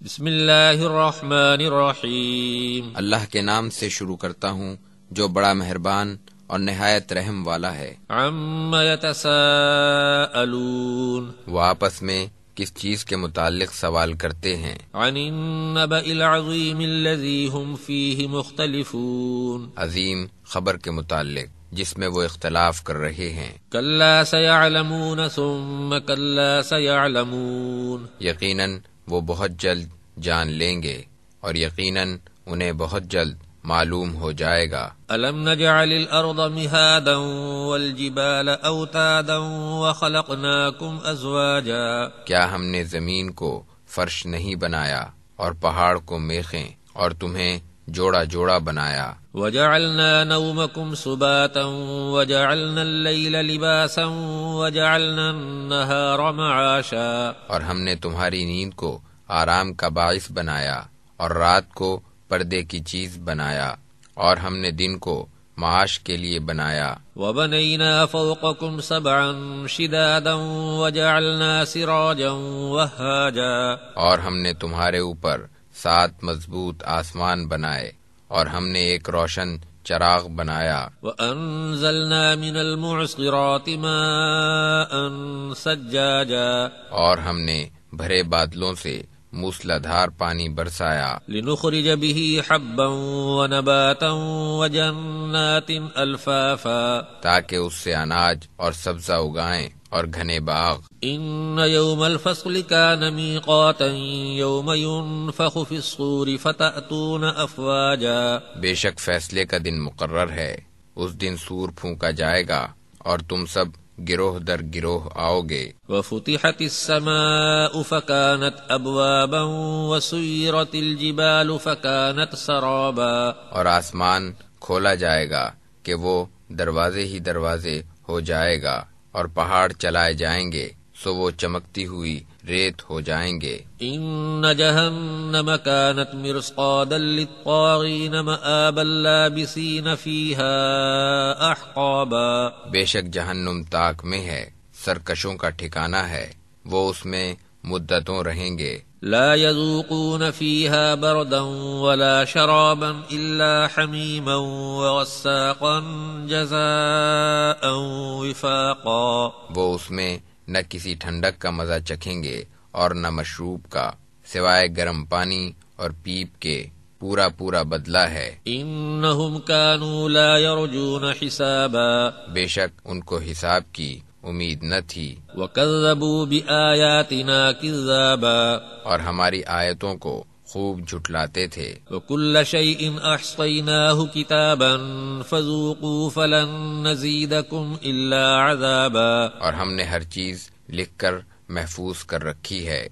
بسم اللہ الرحمن الرحیم، اللہ کے نام سے شروع کرتا ہوں جو بڑا مہربان اور نہایت رحم والا ہے۔ عما یتساءلون، وہ آپس میں کس چیز کے متعلق سوال کرتے ہیں؟ عن النبأ العظیم الذی هم فیہ مختلفون، عظیم خبر کے متعلق جس میں وہ اختلاف کر رہے ہیں۔ کلا سیعلمون ثم کلا سیعلمون، یقیناً وہ بہت جلد جان لیں گے اور یقیناً انہیں بہت جلد معلوم ہو جائے گا۔ الم نجعل الارض مہادا والجبال اوتادا وخلقناکم ازواجا، کیا ہم نے زمین کو فرش نہیں بنایا اور پہاڑ کو میخیں اور تمہیں جوڑا جوڑا بنایا؟ وجعلنا نومکم سباتا وجعلنا اللیل لباسا وجعلنا النہار معاشا، اور ہم نے تمہاری نیند کو آرام کا باعث بنایا اور رات کو پردے کی چیز بنایا اور ہم نے دن کو معاش کے لیے بنایا۔ وبنینا فوقکم سبعا شدادا وجعلنا سراجا وہاجا، اور ہم نے تمہارے اوپر 7 مضبوط آسمان بنائے اور ہم نے ایک روشن چراغ بنایا۔ وانزلنا من المعصرات ماء ثجاجا، اور ہم نے بھرے بادلوں سے موسلادھار پانی برسایا۔ لنخرج به حبا ونباتا وجنات الفافا، تاکہ اس سے اناج اور سبزہ اگائیں اور گھنے باغ۔ ان یوم الفصل کان میقاتا یوم ينفخ فی الصور فتأتون افواجا، بے شک فیصلے کا دن مقرر ہے، اس دن سور پھونکا جائے گا اور تم سب گروہ در گروہ آؤ گے۔ وفتحت السماء فكانت ابوابا وسيرت الجبال فكانت سرابا، اور آسمان کھولا جائے گا کہ وہ دروازے ہی دروازے ہو جائے گا اور پہاڑ چلائے جائیں گے سو وہ چمکتی ہوئی ریت ہو جائیں گے۔ ان جہنم كانت مرصادا للطاغین مآبا لابسین فیہا احقابا، بے شک جہنم تاک میں ہے، سرکشوں کا ٹھکانہ ہے، وہ اس میں مدتوں رہیں گے۔ لا يذوقون فيها بردا ولا شرابا إلا حميما وغساقا جزاء وفاقا، وہ اس میں نہ کسی ٹھنڈک کا مزہ چکھیں گے اور نہ مشروب کا سوائے گرم پانی اور پیپ کے، پورا پورا بدلہ ہے۔ إنهم كانوا لا يرجون حسابا، بے شک ان کو حساب کی امید نہ تھی، وكذبوا بآياتنا كذابا، اور ہماری آیتوں کو خوب جھٹلاتے تھے۔ وكل شيء أحصيناه كتابا فذوقوا فلن نزيدكم إلا عذابا، اور ہم نے ہر چیز لکھ کر محفوظ کر رکھی ہے،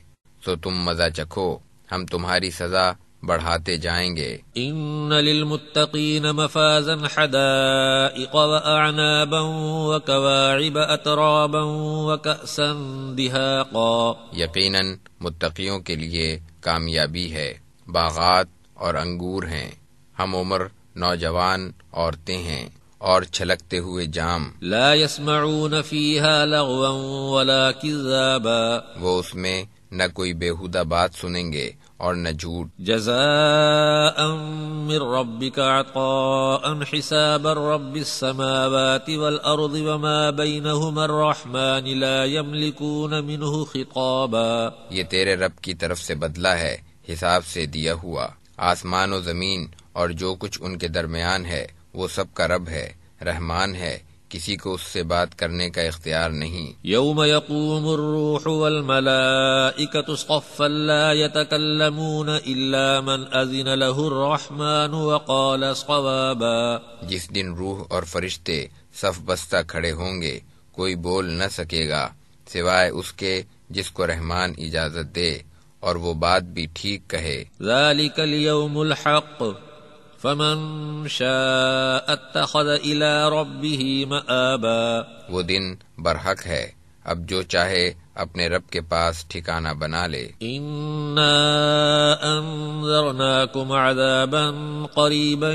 سو تم مزہ چکھو، ہم تمہاری سزا بڑھاتے جائیں گے۔ ان للمتقین مفازا حدائق واعنابا وكواعب اترابا وكأسا دهاقا، یقیناً متقیوں کے لیے کامیابی ہے، باغات اور انگور ہیں، ہم عمر نوجوان عورتیں ہیں اور چھلکتے ہوئے جام۔ لا يسمعون فيها لغوا ولا كذابا، وہ اس میں نہ کوئی بیہودہ بات سنیں گے اور نہ جھوٹ۔ جزاء من ربك عطاء حسابا رب السماوات والأرض وما بينهما الرحمن لا يملكون منه خطابا، یہ تیرے رب کی طرف سے بدلہ ہے حساب سے دیا ہوا، آسمان و زمین اور جو کچھ ان کے درمیان ہے وہ سب کا رب ہے، رحمان ہے، کسی کو اس سے بات کرنے کا اختیار نہیں۔ یوم یقوم الروح والملائکۃ صفا لا یتکلمون الا من اذن له الرحمن وقال صوابا، جس دن روح اور فرشتے صف بستہ کھڑے ہوں گے، کوئی بول نہ سکے گا سوائے اس کے جس کو رحمان اجازت دے اور وہ بات بھی ٹھیک کہے۔ ذلک الیوم الحق فمن شاء اتخذ الى ربه مآبا، وہ دن برحق ہے، اب جو چاہے اپنے رب کے پاس ٹھکانہ بنا لے۔ انا انذرناکم عذابا قریبا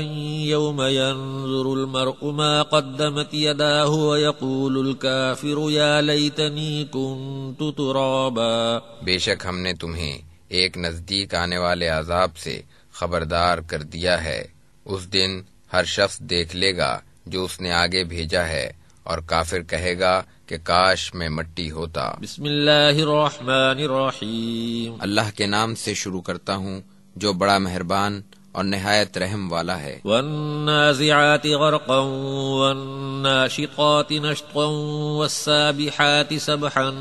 یوم ينظر المرء ما قدمت یداہ ویقول الکافر یا لیتنی کنت ترابا، بے شک ہم نے تمہیں ایک نزدیک آنے والے عذاب سے خبردار کر دیا ہے۔ اس دن ہر شخص دیکھ لے گا جو اس نے آگے بھیجا ہے، اور کافر کہے گا کہ کاش میں مٹی ہوتا۔ بسم اللہ الرحمن الرحیم۔ اللہ کے نام سے شروع کرتا ہوں جو بڑا مہربان اور نہایت رحم والا ہے۔ والنازعات غرقا والناشطات نشطا والسابحات سبحا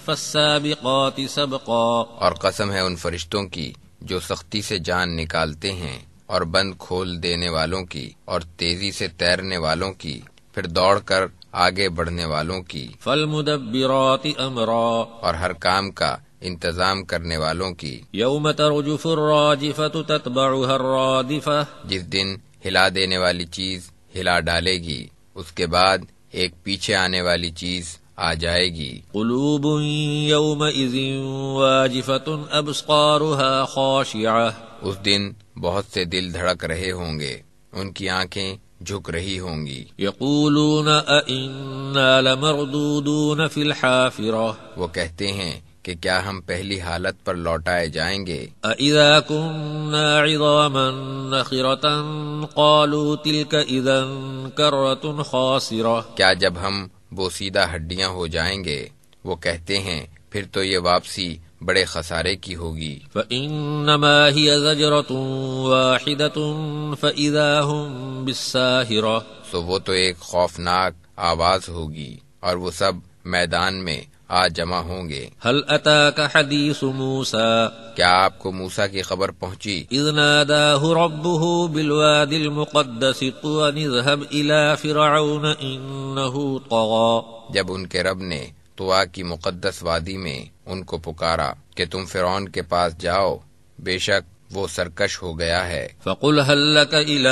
فالسابقات سبقا۔ اور قسم ہے ان فرشتوں کی جو سختی سے جان نکالتے ہیں، اور بند کھول دینے والوں کی، اور تیزی سے تیرنے والوں کی، پھر دوڑ کر آگے بڑھنے والوں کی۔ فالمدبرات امرا۔ اور ہر کام کا انتظام کرنے والوں کی۔ یوم ترجف الراجفۃ تتبعها الرادفہ۔ جس دن ہلا دینے والی چیز ہلا ڈالے گی، اس کے بعد ایک پیچھے آنے والی چیز آ جائے گی۔ قلوب یومئذ واجفۃ ابصارها خاشعہ۔ اس دن بہت سے دل دھڑک رہے ہوں گے، ان کی آنکھیں جھک رہی ہوں گی۔ یقولون ائنا لمردودون فی الحافرہ۔ وہ کہتے ہیں کہ کیا ہم پہلی حالت پر لوٹائے جائیں گے؟ اذا كنا عظاما نخرة قالوا تلك اذا کرۃ خاسرہ۔ کیا جب ہم بوسیدہ ہڈیاں ہو جائیں گے؟ وہ کہتے ہیں پھر تو یہ واپسی بڑے خسارے کی ہوگی۔ فإنما هي زجرة واحدة فإذا هم بالساہرہ۔ سو وہ تو ایک خوفناک آواز ہوگی، اور وہ سب میدان میں آ جمع ہوں گے۔ هل اتاک حدیث موسیٰ۔ کیا آپ کو موسیٰ کی خبر پہنچی؟ اذ ناداہ ربہ بالوادی المقدس طوى اذهب الى فرعون انہ طغى۔ جب ان کے رب نے طویٰ کی مقدس وادی میں ان کو پکارا کہ تم فرعون کے پاس جاؤ، بے شک وہ سرکش ہو گیا ہے۔ فقل هل لك الى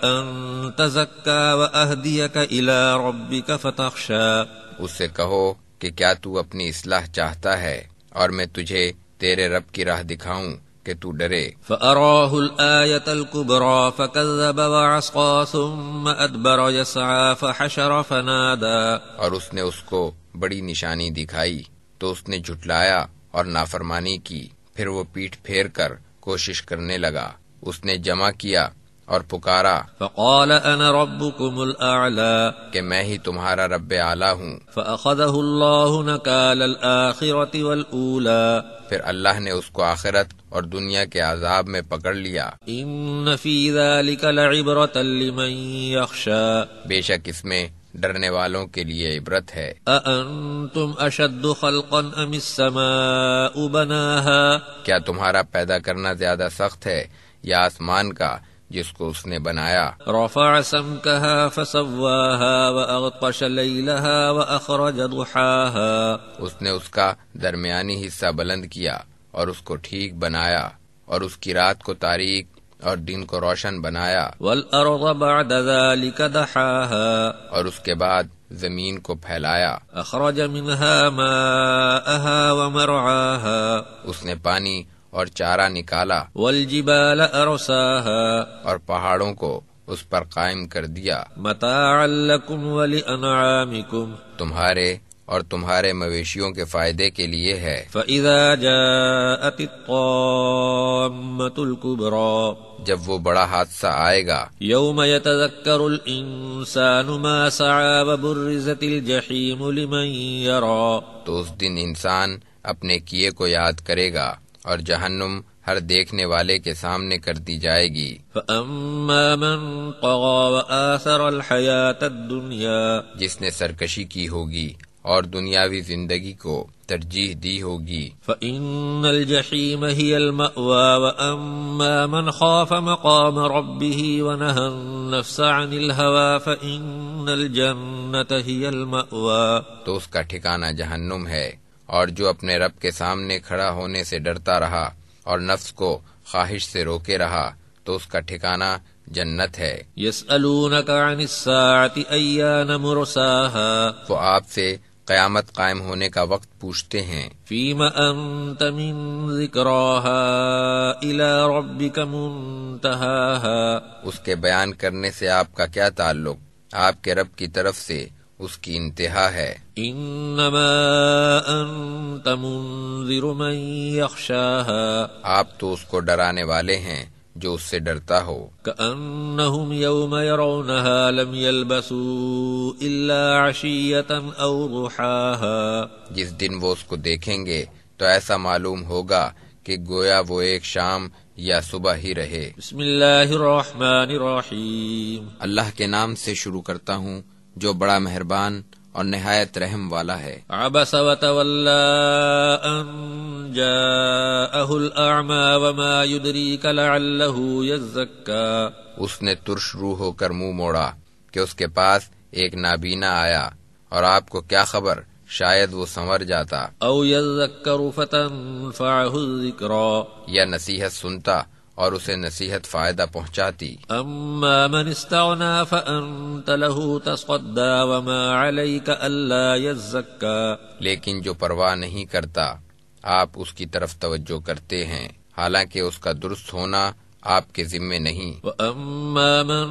ان تزکى واہدیک الى ربک فتخشى۔ اس سے کہو کہ کیا تو اپنی اصلاح چاہتا ہے اور میں تجھے تیرے رب کی راہ دکھاؤں کہ تو ڈرے۔ فأراہ الآیۃ الکبریٰ فکذب وعصى ثم ادبر یسعى فحشر فنادى۔ اور اس نے اس کو بڑی نشانی دکھائی تو اس نے جھٹلایا اور نافرمانی کی، پھر وہ پیٹھ پھیر کر کوشش کرنے لگا، اس نے جمع کیا اور پکارا، فقال انا ربکم الاعلی، کہ میں ہی تمہارا رب اعلیٰ ہوں۔ فاخذہ اللہ نکال الآخرۃ والاولی۔ پھر اللہ نے اس کو آخرت اور دنیا کے عذاب میں پکڑ لیا۔ ان فی ذلک لعبرۃ لمن یخشی۔ بے شک اس میں ڈرنے والوں کے لیے عبرت ہے۔ اانتم اشد خلقا ام السماء بناها۔ کیا تمہارا پیدا کرنا زیادہ سخت ہے یا آسمان کا جس کو اس نے بنایا؟ رفع سمكها فسواها واغطش ليلها واخرج ضحاها۔ اس نے اس کا درمیانی حصہ بلند کیا اور اس کو ٹھیک بنایا، اور اس کی رات کو تاریک اور دن کو روشن بنایا۔ والارض بعد ذلك دحاها۔ اور اس کے بعد زمین کو پھیلایا۔ اخرج منها ماءها ومرعاها۔ اس نے پانی اور چارہ نکالا۔ والجبال ارساها۔ اور پہاڑوں کو اس پر قائم کر دیا۔ متاعا لکم ولانعامکم۔ تمہارے اور تمہارے مویشیوں کے فائدے کے لیے ہے۔ فَإِذَا جَاءَتِ الطَّامَّةُ الْكُبْرَى۔ جب وہ بڑا حادثہ آئے گا۔ يَوْمَ يَتَذَكَّرُ الْإِنسَانُ مَا سَعَى وَبُرِّزَتِ الْجَحِيمُ لِمَنْ يَرَى۔ تو اس دن انسان اپنے کیے کو یاد کرے گا، اور جہنم ہر دیکھنے والے کے سامنے کر دی جائے گی۔ فَأَمَّا مَنْ طَغَى وَآثَرَ الْحَيَاةَ الدُّنْيَا۔ جس نے سرکشی کی ہوگی اور دنیاوی زندگی کو ترجیح دی ہوگی۔ فَإِنَّ الْجَحِيمَ هِيَ الْمَأْوَى وَأَمَّا مَنْ خَافَ مَقَامَ رَبِّهِ وَنَهَى النَّفْسَ عَنِ الْهَوَى فَإِنَّ الْجَنَّةَ هِيَ الْمَأْوَى۔ تو اس کا ٹھکانہ جہنم ہے، اور جو اپنے رب کے سامنے کھڑا ہونے سے ڈرتا رہا اور نفس کو خواہش سے روکے رہا تو اس کا ٹھکانہ جنت ہے۔ يَسْأَلُونَكَ عَنِ السَّاعَةِ أَيَّانَ مُرْسَاهَا۔ وہ آپ سے قیامت قائم ہونے کا وقت پوچھتے ہیں۔ فِيمَ أَنْتَ مِنْ ذِكْرَاهَا إِلَى رَبِّكَ مُنْتَهَاهَا۔ اس کے بیان کرنے سے آپ کا کیا تعلق؟ آپ کے رب کی طرف سے اس کی انتہا ہے۔ انما انت منذر من یخشاها، آپ تو اس کو ڈرانے والے ہیں جو اس سے ڈرتا ہو۔ کأنہم یوم یرونها لم یلبثوا الا عشیۃ او ضحاها، جس دن وہ اس کو دیکھیں گے تو ایسا معلوم ہوگا کہ گویا وہ ایک شام یا صبح ہی رہے۔ بسم اللہ الرحمن الرحیم، اللہ کے نام سے شروع کرتا ہوں جو بڑا مہربان اور نہایت رحم والا ہے۔ عبس وتولى ان جاءه الاعمى وما يدريك لعله يزكى، اس نے ترش روح ہو کر منہ موڑا کہ اس کے پاس ایک نابینا آیا، اور آپ کو کیا خبر شاید وہ سنور جاتا او يذكر فتنفعه الذكرى، یا نصیحت سنتا اور اسے نصیحت فائدہ پہنچاتی۔ اما من استغنى فانت له تصدى وما عليك الا يزكى، لیکن جو پرواہ نہیں کرتا آپ اس کی طرف توجہ کرتے ہیں، حالانکہ اس کا درست ہونا آپ کے ذمے نہیں۔ واما من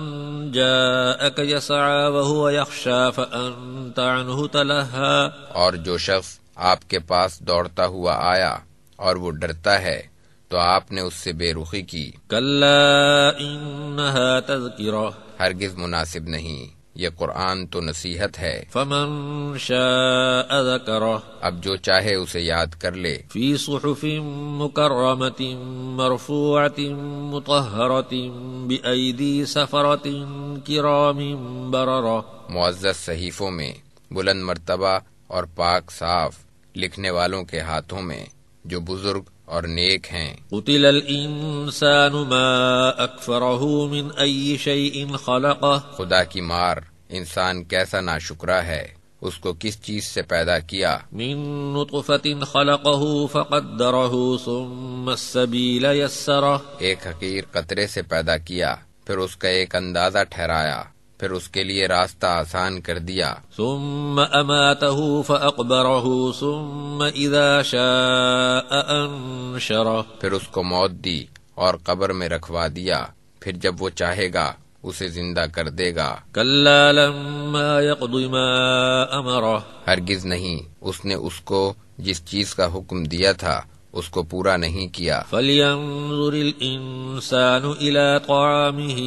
جاءك يسعى وهو يخشى فانت عنه تلهى، اور جو شخص آپ کے پاس دوڑتا ہوا آیا اور وہ ڈرتا ہے تو آپ نے اس سے بے رخی کی۔ كلا انها تذكرة، ہرگز مناسب نہیں، یہ قرآن تو نصیحت ہے۔ فمن شاء ذكره، اب جو چاہے اسے یاد کر لے۔ في صحف مكرمة مرفوعة مطهرة بأيدي سفرة كرام بررة، معزز صحیفوں میں بلند مرتبہ اور پاک صاف لکھنے والوں کے ہاتھوں میں جو بزرگ اور نیک ہیں۔ قتل الانسان ما اکفرہ من ای شیء خلقہ، خدا کی مار، انسان کیسا ناشکرا ہے، اس کو کس چیز سے پیدا کیا؟ من نطفۃ خلقہ فقدرہ ثم السبیل یسرہ، ایک حقیر قطرے سے پیدا کیا، پھر اس کا ایک اندازہ ٹھہرایا، پھر اس کے لیے راستہ آسان کر دیا۔ ثم اماتہ فاقبرہ ثم اذا شاء انشرہ، پھر اس کو موت دی اور قبر میں رکھوا دیا، پھر جب وہ چاہے گا اسے زندہ کر دے گا۔ کلا لما یقض ما امرہ، ہرگز نہیں، اس نے اس کو جس چیز کا حکم دیا تھا اس کو پورا نہیں کیا۔ فلینظر الانسان الى طعامه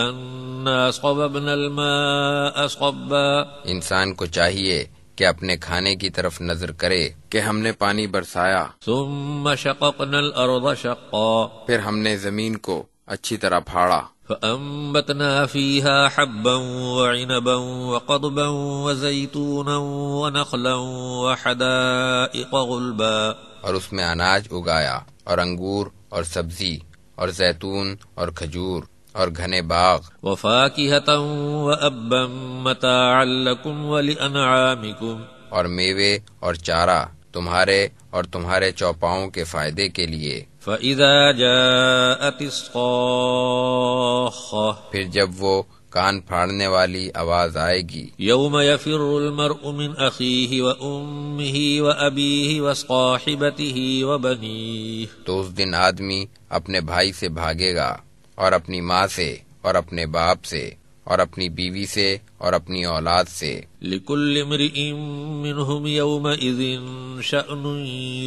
انا صببنا الماء صبا، انسان کو چاہیے کہ اپنے کھانے کی طرف نظر کرے کہ ہم نے پانی برسایا، ثم شققنا الارض شقا، پھر ہم نے زمین کو اچھی طرح پھاڑا، فأنبتنا فيها حبا وعنبا وقضبا وزيتونا ونخلا وحدائق غلبا، اور اس میں اناج اگایا اور انگور اور سبزی اور زیتون اور کھجور اور گھنے باغ، وفاكهة وأبا متاعا لكم ولأنعامكم، اور میوے اور چارہ تمہارے اور تمہارے چوپاؤں کے فائدے کے لیے۔ فإذا جاءت الصاخة، پھر جب وہ کان پھاڑنے والی آواز آئے گی، يوم يفر المرء من أخيه وأمه وأبيه وصاحبته وبنيه، تو اس دن آدمی اپنے بھائی سے بھاگے گا اور اپنی ماں سے اور اپنے باپ سے اور اپنی بیوی سے اور اپنی اولاد سے۔ لكل امرئ منهم يومئذ شأن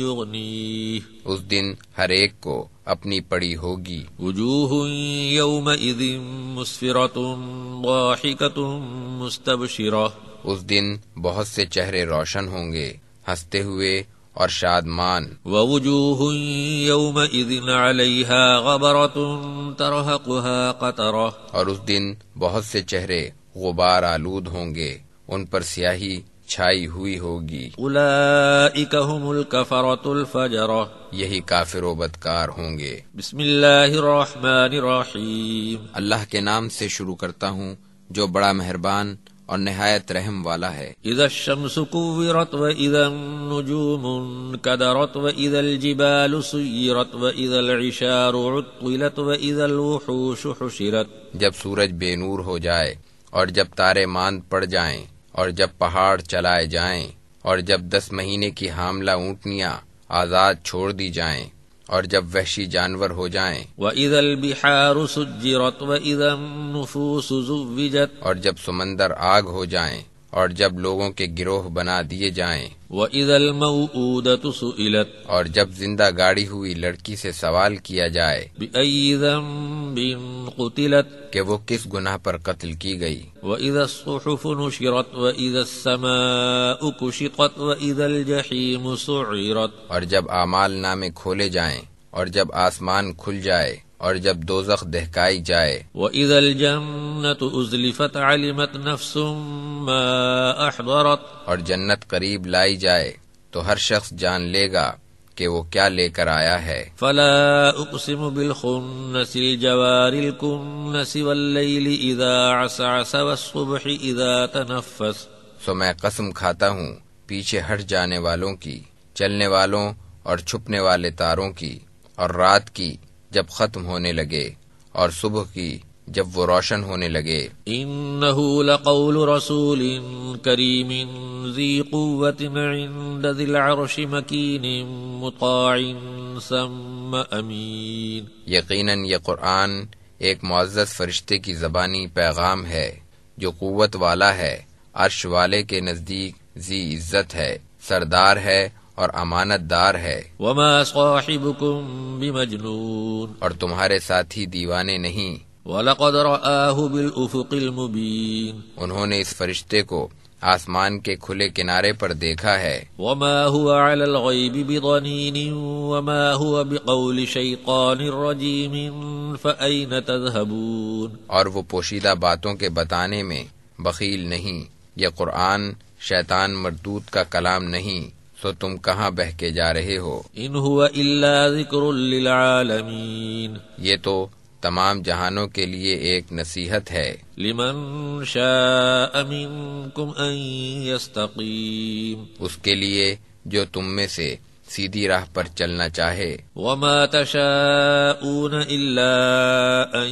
يغنيه، اس دن ہر ایک کو اپنی پڑی ہوگی۔ وجوه يومئذ مسفرة ضاحكة مستبشرة، اس دن بہت سے چہرے روشن ہوں گے، ہنستے ہوئے اور شادمان۔ ووجوه يومئذ عليها غبرة ترهقها قترة، اور اس دن بہت سے چہرے غبار آلود ہوں گے، ان پر سیاہی چھائی ہوئی ہوگی۔ اولئک هم الکفرة الفجرة، یہی کافر و بدکار ہوں گے۔ بسم اللہ الرحمن الرحیم، اللہ کے نام سے شروع کرتا ہوں جو بڑا مہربان اور نہایت رحم والا ہے۔ اذا الشمس كورت واذا النجوم انكدرت واذا الجبال سيرت واذا العشار عطلت واذا الوحوش حشرت، جب سورج بے نور ہو جائے اور جب تارے ماند پڑ جائیں اور جب پہاڑ چلائے جائیں اور جب 10 مہینے کی حاملہ اونٹنیاں آزاد چھوڑ دی جائیں اور جب وحشی جانور ہو جائیں، وَإِذَا الْبِحَارُ سُجِّرَتْ وَإِذَا النُّفُوسُ زُوِّجَتْ، اور جب سمندر آگ ہو جائیں اور جب لوگوں کے گروہ بنا دیے جائیں، وَإِذَا الْمَوْءُودَةُ سُئِلَتْ اور جب زندہ گاڑی ہوئی لڑکی سے سوال کیا جائے بِأَيِّ ذَنبٍ قُتِلَتْ کہ وہ کس گناہ پر قتل کی گئی، وَإِذَا الصُّحُفُ نُشِرَتْ وَإِذَا السَّمَاءُ كُشِطَتْ وَإِذَا الْجَحِيمُ سُعِّرَتْ اور جب اعمال نامے کھولے جائیں، اور جب آسمان کھل جائے، اور جب دوزخ دہکائی جائے، وَإِذَا الْجَنَّةُ أُزْلِفَتْ عَلِمَتْ نَفْسٌ مَّا أَحْضَرَتْ اور جنت قریب لائی جائے تو ہر شخص جان لے گا کہ وہ کیا لے کر آیا ہے۔ فَلَا أُقْسِمُ بِالْخُنَّسِ الْجَوَارِ الْكُنَّسِ وَاللَّيْلِ إِذَا عَسْعَسَ وَالصُّبْحِ إِذَا تَنَفَّسَ سو میں قسم کھاتا ہوں پیچھے ہٹ جانے والوں کی، چلنے والوں اور چھپنے والے تاروں کی، اور رات کی جب ختم ہونے لگے، اور صبح کی جب وہ روشن ہونے لگے۔ إِنَّهُ لَقَوْلُ رَسُولٍ كَرِيمٍ ذِي قُوَّةٍ عِندَ ذِي الْعَرْشِ مَكِينٍ مُطَاعٍ ثَمَّ أَمِينٍ یقیناً یہ قرآن ایک معزز فرشتے کی زبانی پیغام ہے جو قوت والا ہے، عرش والے کے نزدیک ذی عزت ہے، سردار ہے اور امانت دار ہے۔ وَمَا صَاحِبُكُم بِمَجْنُونٍ اور تمہارے ساتھی دیوانے نہیں۔ وَلَقَدْ رَآهُ بِالْأُفُقِ الْمُبِينِ انہوں نے اس فرشتے کو آسمان کے کھلے کنارے پر دیکھا ہے۔ وَمَا هُوَ عَلَى الْغَيْبِ بِضَنِينٍ وَمَا هُوَ بِقَوْلِ شَيْطَانٍ رَجِيمٍ فَأَيْنَ تَذْهَبُونَ اور وہ پوشیدہ باتوں کے بتانے میں بخیل نہیں۔ یہ قرآن شیطان مردود کا کلام نہیں، سو تم کہاں بہہ کے جا رہے ہو؟ إِنْ هُوَ إِلَّا ذِكْرٌ لِّلْعَالَمِينَ یہ تو تمام جہانوں کے لیے ایک نصیحت ہے۔ لِمَن شَاءَ مِنكُمْ أَن يَسْتَقِيمَ اس کے لیے جو تم میں سے سیدھی راہ پر چلنا چاہے۔ وَمَا تَشَاءُونَ إِلَّا أَن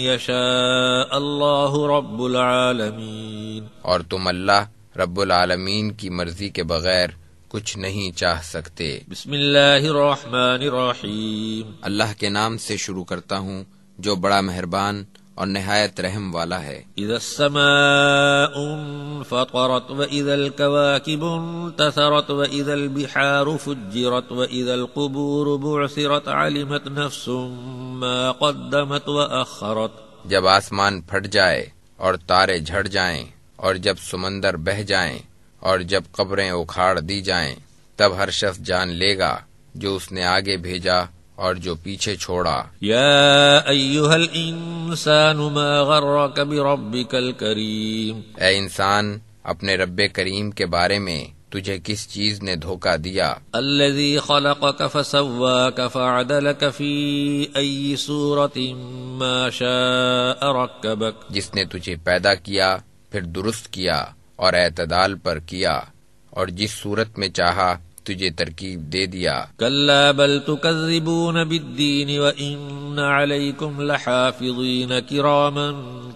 يَشَاءَ اللَّهُ رَبُّ الْعَالَمِينَ اور تم اللہ رب العالمین کی مرضی کے بغیر کچھ نہیں چاہ سکتے۔ بسم اللہ الرحمن الرحیم اللہ کے نام سے شروع کرتا ہوں جو بڑا مہربان اور نہایت رحم والا ہے۔ اذا السماء انفطرت واذا الكواكب انتثرت واذا البحار فجرت واذا القبور بعثرت علمت نفس ما قدمت واخرت جب آسمان پھٹ جائے اور تارے جھڑ جائیں اور جب سمندر بہہ جائیں اور جب قبریں اکھاڑ دی جائیں، تب ہر شخص جان لے گا جو اس نے آگے بھیجا اور جو پیچھے چھوڑا۔ یا ایھا الانسان ما غرک بربک الکریم اے انسان، اپنے رب کریم کے بارے میں تجھے کس چیز نے دھوکہ دیا؟ الذی خلقک فسواک فعدلک فی ای صورت ما شاء رکبک جس نے تجھے پیدا کیا پھر درست کیا اور اعتدال پر کیا اور جس صورت میں چاہا تجھے ترکیب دے دیا۔ کلا بل تکذبون بالدین وان علیکم لحافظین کراما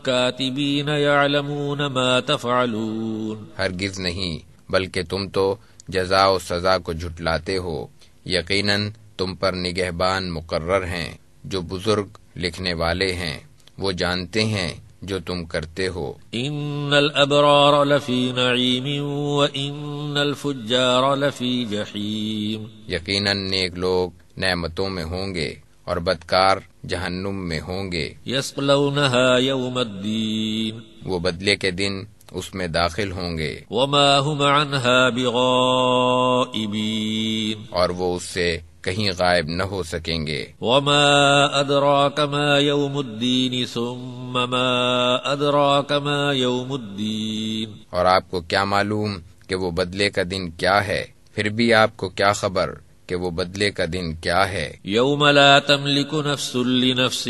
کاتبین یعلمون ما تفعلون ہرگز نہیں، بلکہ تم تو جزا و سزا کو جھٹلاتے ہو، یقیناً تم پر نگہبان مقرر ہیں جو بزرگ لکھنے والے ہیں، وہ جانتے ہیں جو تم کرتے ہو۔ ان الابرار لفی نعیم وان الفجار لفی جحیم یقیناً نیک لوگ نعمتوں میں ہوں گے اور بدکار جہنم میں ہوں گے۔ یصلونها یوم الدین وہ بدلے کے دن اس میں داخل ہوں گے، وما هم عنها بغائبین اور وہ اس سے کہیں غائب نہ ہو سکیں گے۔ وما ادراک ما یوم الدین ثم ما ادراک ما یوم الدین اور آپ کو کیا معلوم کہ وہ بدلے کا دن کیا ہے، پھر بھی آپ کو کیا خبر کہ وہ بدلے کا دن کیا ہے۔ یوم لا تملک نفس لنفس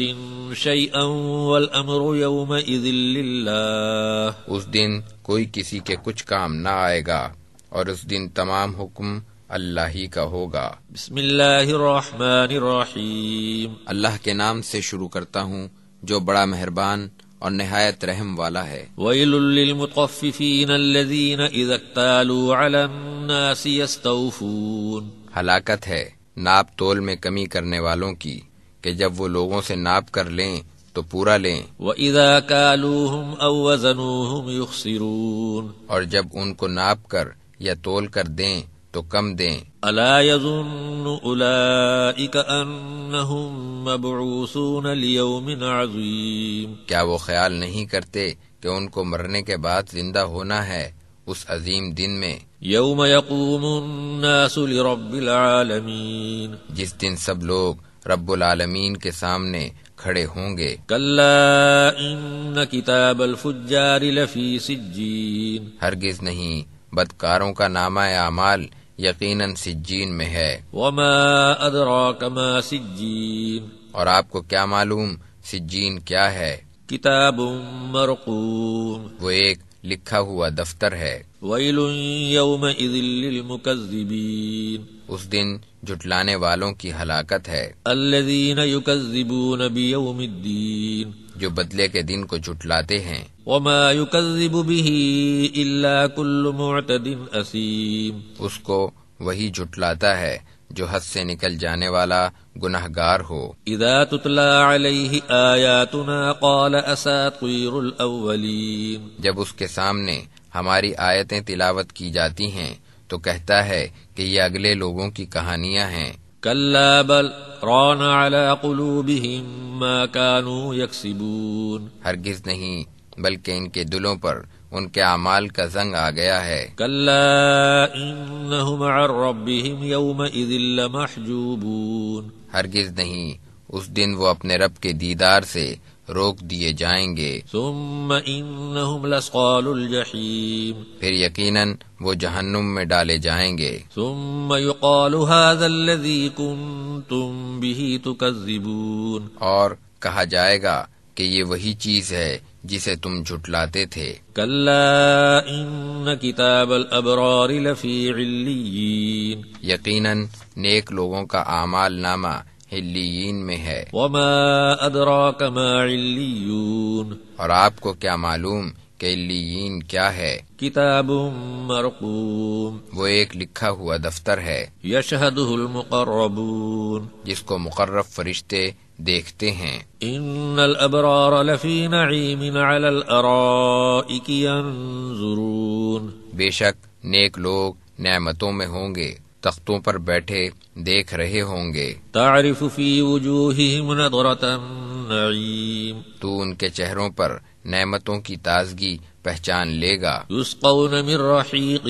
شیئا والامر یومئذ للہ اس دن کوئی کسی کے کچھ کام نہ آئے گا اور اس دن تمام حکم اللہ ہی کا ہوگا۔ بسم اللہ الرحمن الرحیم اللہ کے نام سے شروع کرتا ہوں جو بڑا مہربان اور نہایت رحم والا ہے۔ ویل للمطففین الذین اذا اکتالوا علی الناس یستوفون ہلاکت ہے ناپ تول میں کمی کرنے والوں کی کہ جب وہ لوگوں سے ناپ کر لیں تو پورا لیں، وَإِذَا كَالُوهُمْ أَوْ وَزَنُوهُمْ يُخْسِرُونَ اور جب ان کو ناپ کر یا تول کر دیں تو کم دیں۔ أَلَا يَظُنُّ أُولَئِكَ أَنَّهُمْ مَبْعُوثُونَ لِيَوْمٍ عَظِيمٍ کیا وہ خیال نہیں کرتے کہ ان کو مرنے کے بعد زندہ ہونا ہے اس عظیم دن میں، يَوْمَ يَقُومُ النَّاسُ لِرَبِّ الْعَالَمِينَ جس دن سب لوگ رب العالمین کے سامنے کھڑے ہوں گے۔ كَلَّا إِنَّ كِتَابَ الْفُجَّارِ لَفِي سِجِّينٍ ہرگز نہیں، بدکاروں کا نامہ اعمال یقیناً سجین میں ہے۔ وَمَا أَدْرَاكَ مَا سِجِّينٌ اور آپ کو کیا معلوم سجین کیا ہے؟ کتاب مرقوم وہ ایک لکھا ہوا دفتر ہے۔ ویل یومئذ للمکذبین اس دن جھٹلانے والوں کی ہلاکت ہے۔ الذین یکذبون بیوم الدین جو بدلے کے دن کو جھٹلاتے ہیں۔ وما یکذب به الا کل معتد اثیم اس کو وہی جھٹلاتا ہے جو حد سے نکل جانے والا گنہگار ہو۔ اذا تتلی علیہ آیاتنا قال اساطیر الاولین جب اس کے سامنے ہماری آیتیں تلاوت کی جاتی ہیں تو کہتا ہے کہ یہ اگلے لوگوں کی کہانیاں ہیں۔ کلا بل ران علی قلوبہم ما كانوا یکسبون ہرگز نہیں، بلکہ ان کے دلوں پر ان کے اعمال کا زنگ آ گیا ہے۔ کلا انہم عن ربہم یومئذ لمحجوبون ہرگز نہیں، اس دن وہ اپنے رب کے دیدار سے روک دیے جائیں گے۔ ثم انہم لصال الجحیم پھر یقیناً وہ جہنم میں ڈالے جائیں گے۔ ثم يقال هذا الذي كنتم به تكذبون اور کہا جائے گا کہ یہ وہی چیز ہے جسے تم جھٹلاتے تھے۔ كلا ان كتاب الابرار لفی علیین یقیناً نیک لوگوں کا اعمال نامہ علیین میں ہے۔ وما ادراک ما علیون اور آپ کو کیا معلوم کہ علیین کیا ہے؟ کتاب مرقوم وہ ایک لکھا ہوا دفتر ہے یشہدہ المقربون جس کو مقرب فرشتے دیکھتے ہیں۔ ان الابرار لفی نعیم علی الارائک ینظرون بے شک نیک لوگ نعمتوں میں ہوں گے، تختوں پر بیٹھے دیکھ رہے ہوں گے۔ تعرف فی وجوہہم نضرۃ النعیم تو ان کے چہروں پر نعمتوں کی تازگی پہچان لے گا۔ یسقون من رحیق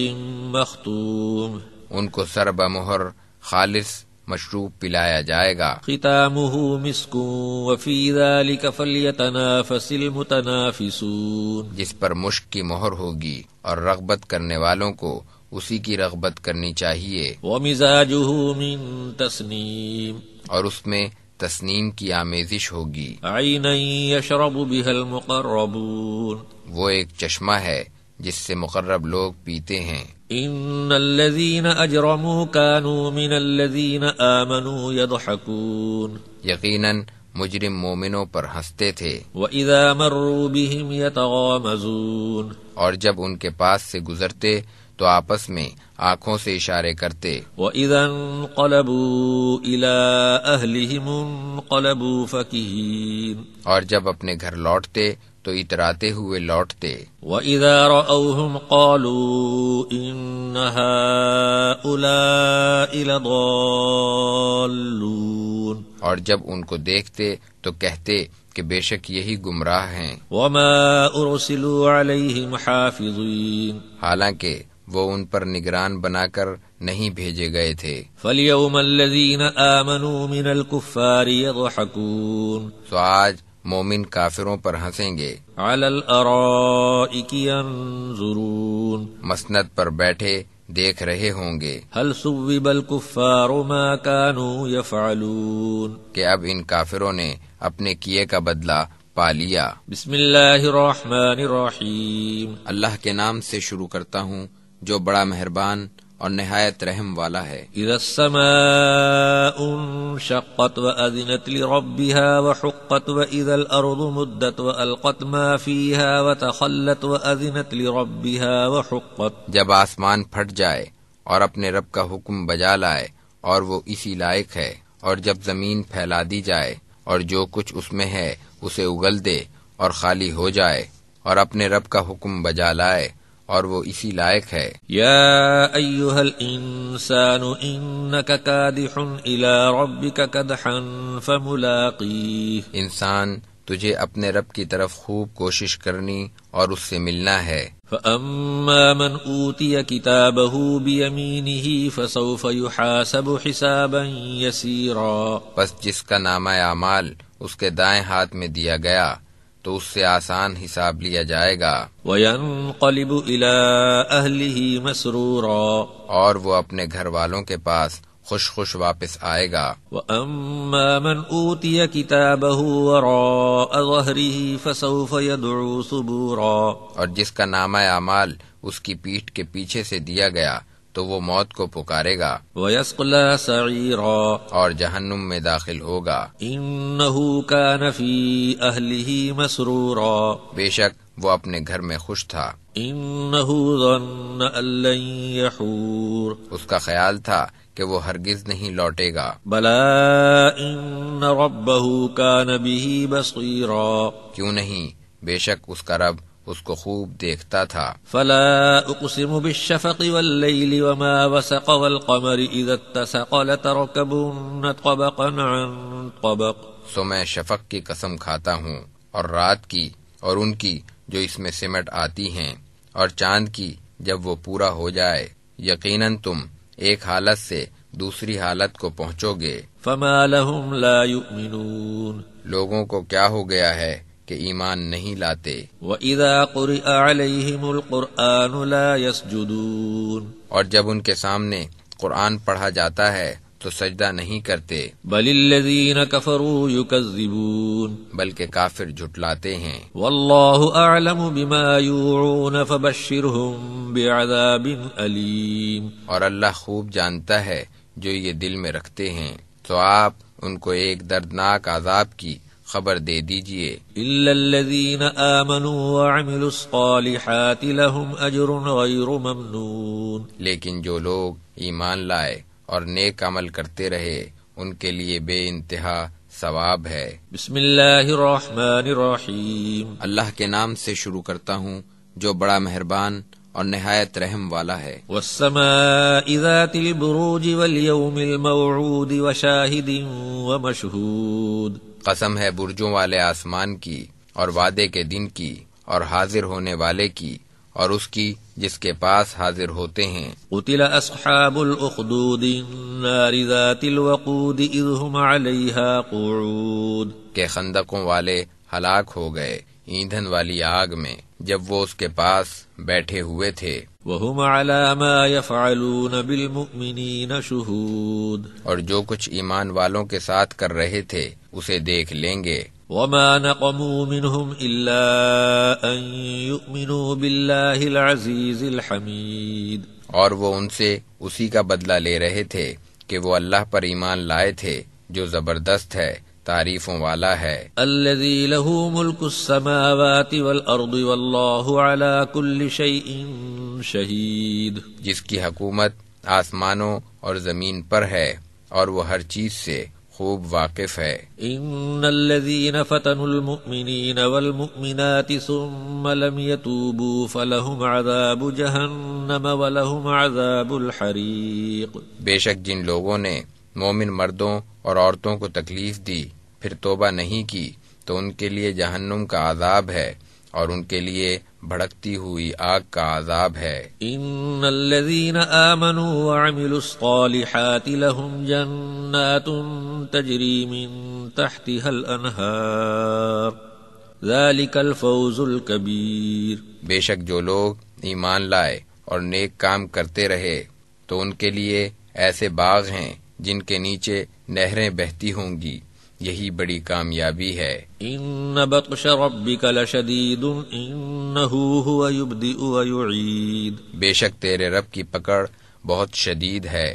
مختوم ان کو سر بمہر خالص مشروب پلایا جائے گا۔ ختامہ مسک وفی ذلک فلیتنافس المتنافسون جس پر مشک کی مہر ہوگی اور رغبت کرنے والوں کو اسی کی رغبت کرنی چاہیے۔ ومزاجہ من تسنیم اور اس میں تسنیم کی آمیزش ہوگی۔ عینا یشرب بها المقربون وہ ایک چشمہ ہے جس سے مقرب لوگ پیتے ہیں۔ ان الذین اجرموا كانوا من الذین آمنوا يضحكون یقیناً مجرم مومنوں پر ہنستے تھے۔ وَإِذَا مَرُّوا بِهِمْ يَتَغَامَزُونَ اور جب ان کے پاس سے گزرتے تو آپس میں آنکھوں سے اشارے کرتے۔ وَإِذَا انقلبوا إِلَىٰ أَهْلِهِمُ انقلبوا فَكِهِينَ اور جب اپنے گھر لوٹتے تو اتراتے ہوئے لوٹتے۔ وَإِذَا رَأَوْهُمْ قَالُوا إِنَّ هَٰؤُلَاءِ لَضَالُّونَ اور جب ان کو دیکھتے تو کہتے کہ بے شک یہی گمراہ ہیں۔ وَمَا أُرْسِلُوا عَلَيْهِمْ حَافِظِينَ حالانکہ وہ ان پر نگران بنا کر نہیں بھیجے گئے تھے۔ فَالْيَوْمَ الَّذِينَ آمَنُوا مِنَ الْكُفَّارِ يَضْحَكُونَ تو آج مومن کافروں پر ہنسیں گے۔ عَلَى الْأَرَائِكِ يَنظُرُونَ مسند پر بیٹھے دیکھ رہے ہوں گے۔ هَلْ ثُوِّبَ الْكُفَّارُ مَا كَانُوا يَفْعَلُونَ کہ اب ان کافروں نے اپنے کیے کا بدلہ پا لیا۔ بسم اللہ الرحمن الرحیم اللہ کے نام سے شروع کرتا ہوں جو بڑا مہربان اور نہایت رحم والا ہے۔ اذا السماء انشقت وأذنت لربها وحقت وإذا الأرض مدت وألقت ما فيها وتخلت وأذنت لربها وحقت جب آسمان پھٹ جائے اور اپنے رب کا حکم بجا لائے اور وہ اسی لائق ہے، اور جب زمین پھیلا دی جائے اور جو کچھ اس میں ہے اسے اگل دے اور خالی ہو جائے اور اپنے رب کا حکم بجا لائے، اور وہ اسی لائق ہے۔ یا ایھا الانسان انک کادح الی ربک کدحا فملاقیہ، انسان تجھے اپنے رب کی طرف خوب کوشش کرنی اور اس سے ملنا ہے۔ فَأَمَّا مَنْ أُوتِيَ كِتَابَهُ بِيَمِينِهِ فَسَوْفَ يُحَاسَبُ حِسَابًا يَسِيرًا، پس جس کا نامہ اعمال اس کے دائیں ہاتھ میں دیا گیا تو اس سے آسان حساب لیا جائے گا، وَيَنْقَلِبُ إِلَىٰ أَهْلِهِ مَسْرُورًا، اور وہ اپنے گھر والوں کے پاس خوش خوش واپس آئے گا۔ وَأَمَّا مَنْ أُوتِيَ كِتَابَهُ وَرَاءَ ظَهْرِهِ فَسَوْفَ يَدْعُو ثُبُورًا، اور جس کا نامہ اعمال اس کی پیٹھ کے پیچھے سے دیا گیا تو وہ موت کو پکارے گا، وَيَصْلَىٰ سَعِيرًا، اور جہنم میں داخل ہوگا۔ إِنَّهُ كَانَ فِي أَهْلِهِ مَسْرُورًا، بے شک وہ اپنے گھر میں خوش تھا۔ إِنَّهُ ظَنَّ أَن لَّن يَحُورَ، اس کا خیال تھا کہ وہ ہرگز نہیں لوٹے گا۔ بَلَىٰ إِنَّ رَبَّهُ كَانَ بِهِ بَصِيرًا، کیوں نہیں، بے شک اس کا رب اس کو خوب دیکھتا تھا۔ فَلَا أُقْسِمُ بِالشَّفَقِ وَاللَّيْلِ وَمَا وَسَقَ وَالْقَمَرِ إِذَا اتَّسَقَ لَتَرْكَبُنَّ طَبَقًا عَن طَبَقٍ، سو میں شفق کی قسم کھاتا ہوں، اور رات کی اور ان کی جو اس میں سمٹ آتی ہیں، اور چاند کی جب وہ پورا ہو جائے، یقیناً تم ایک حالت سے دوسری حالت کو پہنچو گے۔ فَمَا لَهُمْ لَا يُؤْمِنُونَ، لوگوں کو کیا ہو گیا ہے کہ ایمان نہیں لاتے۔ وَإِذَا قُرِئَ عَلَيْهِمُ الْقُرْآنُ لَا يَسْجُدُونَ، اور جب ان کے سامنے قرآن پڑھا جاتا ہے تو سجدہ نہیں کرتے، بَلِ الَّذِينَ كَفَرُوا يُكَذِّبُونَ، بلکہ کافر جھٹلاتے ہیں۔ وَاللَّهُ أَعْلَمُ بِمَا يُوعُونَ فَبَشِّرْهُم بِعَذَابٍ أَلِيمٍ، اور اللہ خوب جانتا ہے جو یہ دل میں رکھتے ہیں، تو آپ ان کو ایک دردناک عذاب کی خبر دے دیجئے۔ إِلَّا الَّذِينَ آمَنُوا وَعَمِلُوا الصَّالِحَاتِ لَهُمْ أَجْرٌ غَيْرُ مَمْنُونٍ، لیکن جو لوگ ایمان لائے اور نیک عمل کرتے رہے ان کے لیے بے انتہا ثواب ہے۔ بسم اللہ الرحمن الرحیم، اللہ کے نام سے شروع کرتا ہوں جو بڑا مہربان اور نہایت رحم والا ہے۔ والسماء ذات البروج واليوم الموعود وشاہد ومشہود، قسم ہے برجوں والے آسمان کی اور وعدے کے دن کی اور حاضر ہونے والے کی اور اس کی جس کے پاس حاضر ہوتے ہیں۔ قتل اصحاب الاخدود النار ذات الوقود اذ هم علیہا قعود، کہ خندقوں والے ہلاک ہو گئے ایندھن والی آگ میں جب وہ اس کے پاس بیٹھے ہوئے تھے۔ وهم علی ما یفعلون بالمؤمنین شہود، اور جو کچھ ایمان والوں کے ساتھ کر رہے تھے اسے دیکھ لیں گے۔ وما نقموا منهم إلا أن يؤمنوا بالله العزيز الحميد، اور وہ ان سے اسی کا بدلہ لے رہے تھے کہ وہ اللہ پر ایمان لائے تھے جو زبردست ہے، تعریفوں والا ہے۔ الذي له ملك السماوات والأرض والله على كل شيء شهيد، جس کی حکومت آسمانوں اور زمین پر ہے اور وہ ہر چیز سے خوب واقف ہے۔ ان الذين فتنوا المؤمنين والمؤمنات ثم لم يتوبوا فلهم عذاب جہنم ولهم عذاب الحریق، بے شک جن لوگوں نے مومن مردوں اور عورتوں کو تکلیف دی پھر توبہ نہیں کی تو ان کے لیے جہنم کا عذاب ہے اور ان کے لیے بھڑکتی ہوئی آگ کا عذاب ہے۔ ان الذين آمنوا وعملوا الصالحات لهم جنات تجري من تحتها الانہار ذلك الفوز الكبير، بے شک جو لوگ ایمان لائے اور نیک کام کرتے رہے تو ان کے لیے ایسے باغ ہیں جن کے نیچے نہریں بہتی ہوں گی، یہی بڑی کامیابی ہے۔ ان بطش ربك لشدید انه هو يبدئ ويعيد، بے شک تیرے رب کی پکڑ بہت شدید ہے،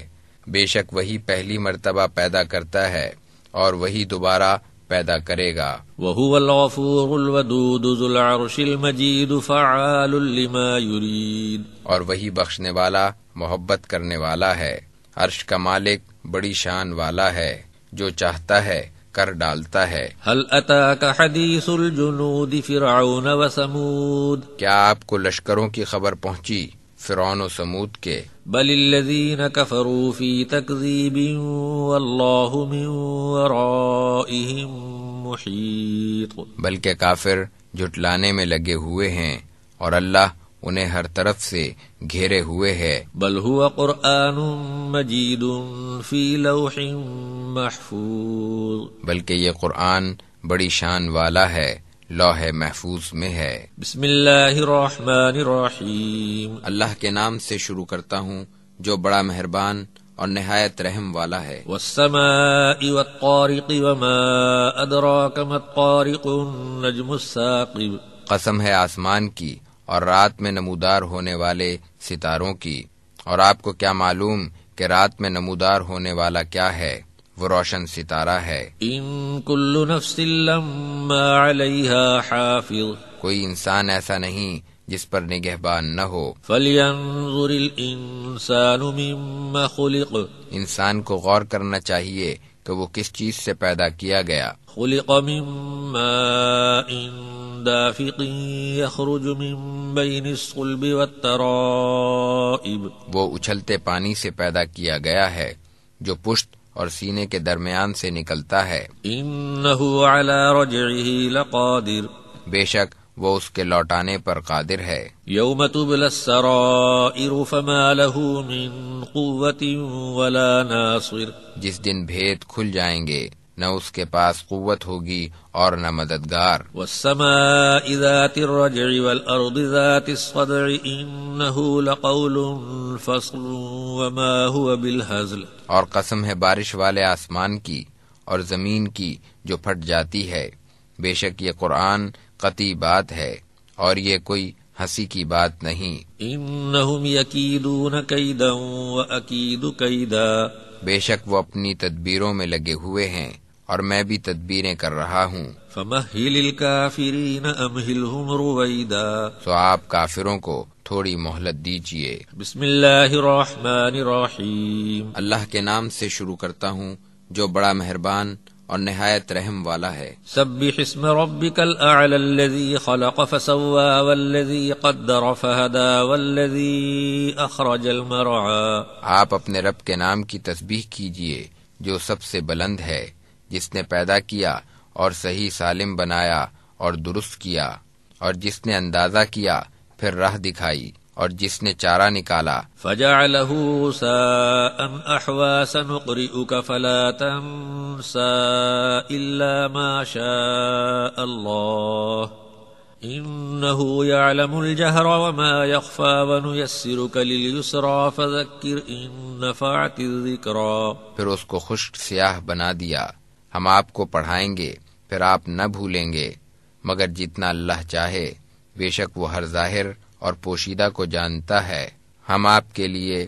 بے شک وہی پہلی مرتبہ پیدا کرتا ہے اور وہی دوبارہ پیدا کرے گا۔ وهو الغفور الودود ذو العرش المجید فعال لما يريد، اور وہی بخشنے والا محبت کرنے والا ہے، عرش کا مالک بڑی شان والا ہے، جو چاہتا ہے کر ڈالتا ہے۔ هل اتاك حدیث الجنود فرعون وثمود، کیا آپ کو لشکروں کی خبر پہنچی فرعون و سمود کے؟ بل الذین کفروا فی تکذیب واللہ من ورائہم محیط، بلکہ کافر جھٹلانے میں لگے ہوئے ہیں اور اللہ انہیں ہر طرف سے گھیرے ہوئے ہے۔ بل هو قرآن مجید فی لوح محفوظ، بلکہ یہ قرآن بڑی شان والا ہے، لوح محفوظ میں ہے۔ بسم اللہ الرحمن الرحیم، اللہ کے نام سے شروع کرتا ہوں جو بڑا مہربان اور نہایت رحم والا ہے۔ والسماء والطارق وما ادراک ما الطارق النجم الثاقب، قسم ہے آسمان کی اور رات میں نمودار ہونے والے ستاروں کی، اور آپ کو کیا معلوم کہ رات میں نمودار ہونے والا کیا ہے؟ وہ روشن ستارہ ہے۔ ان کل نفس لما علیہا حافظ، کوئی انسان ایسا نہیں جس پر نگہبان نہ ہو۔ فلینظر الانسان مما خلق، انسان کو غور کرنا چاہیے کہ وہ کس چیز سے پیدا کیا گیا۔ خلق من ماء دافق یخرج من بین الصلب والترائب، وہ اچھلتے پانی سے پیدا کیا گیا ہے جو پشت اور سینے کے درمیان سے نکلتا ہے۔ انہ علی رجعہ لقادر، بے شک وہ اس کے لوٹانے پر قادر ہے۔ یوم تبلی السرائر فما له من قوت ولا ناصر، جس دن بھید کھل جائیں گے نہ اس کے پاس قوت ہوگی اور نہ مددگار۔ والسماء ذات الرجع والارض ذات الصدع انہ لقول فصل وما هو بالہزل، اور قسم ہے بارش والے آسمان کی اور زمین کی جو پھٹ جاتی ہے، بے شک یہ قرآن قطعی بات ہے اور یہ کوئی ہنسی کی بات نہیں۔ انہم یکیدون کیدا واکید کیدا، بے شک وہ اپنی تدبیروں میں لگے ہوئے ہیں اور میں بھی تدبیریں کر رہا ہوں۔ فمہل الکافرین امہلہم رویدا، تو آپ کافروں کو تھوڑی مہلت دیجیے۔ بسم اللہ الرحمن الرحیم، اللہ کے نام سے شروع کرتا ہوں جو بڑا مہربان اور نہایت رحم والا ہے۔ سبح اسم ربک الاعلی الذی خلق فسوى والذی قدر فہدى والذی اخرج المرعى، آپ اپنے رب کے نام کی تسبیح کیجیے جو سب سے بلند ہے، جس نے پیدا کیا اور صحیح سالم بنایا اور درست کیا، اور جس نے اندازہ کیا پھر راہ دکھائی، اور جس نے چارہ نکالا۔ فجعلہ غثاء احوا سنقرئک فلا تنسى الا ما شاء اللہ انہ یعلم الجہر وما یخفى ونیسرک للیسرى فذکر ان نفعت الذکرى، پھر اس کو خشک سیاہ بنا دیا، ہم آپ کو پڑھائیں گے پھر آپ نہ بھولیں گے مگر جتنا اللہ چاہے، بے شک وہ ہر ظاہر اور پوشیدہ کو جانتا ہے۔ ہم آپ کے لیے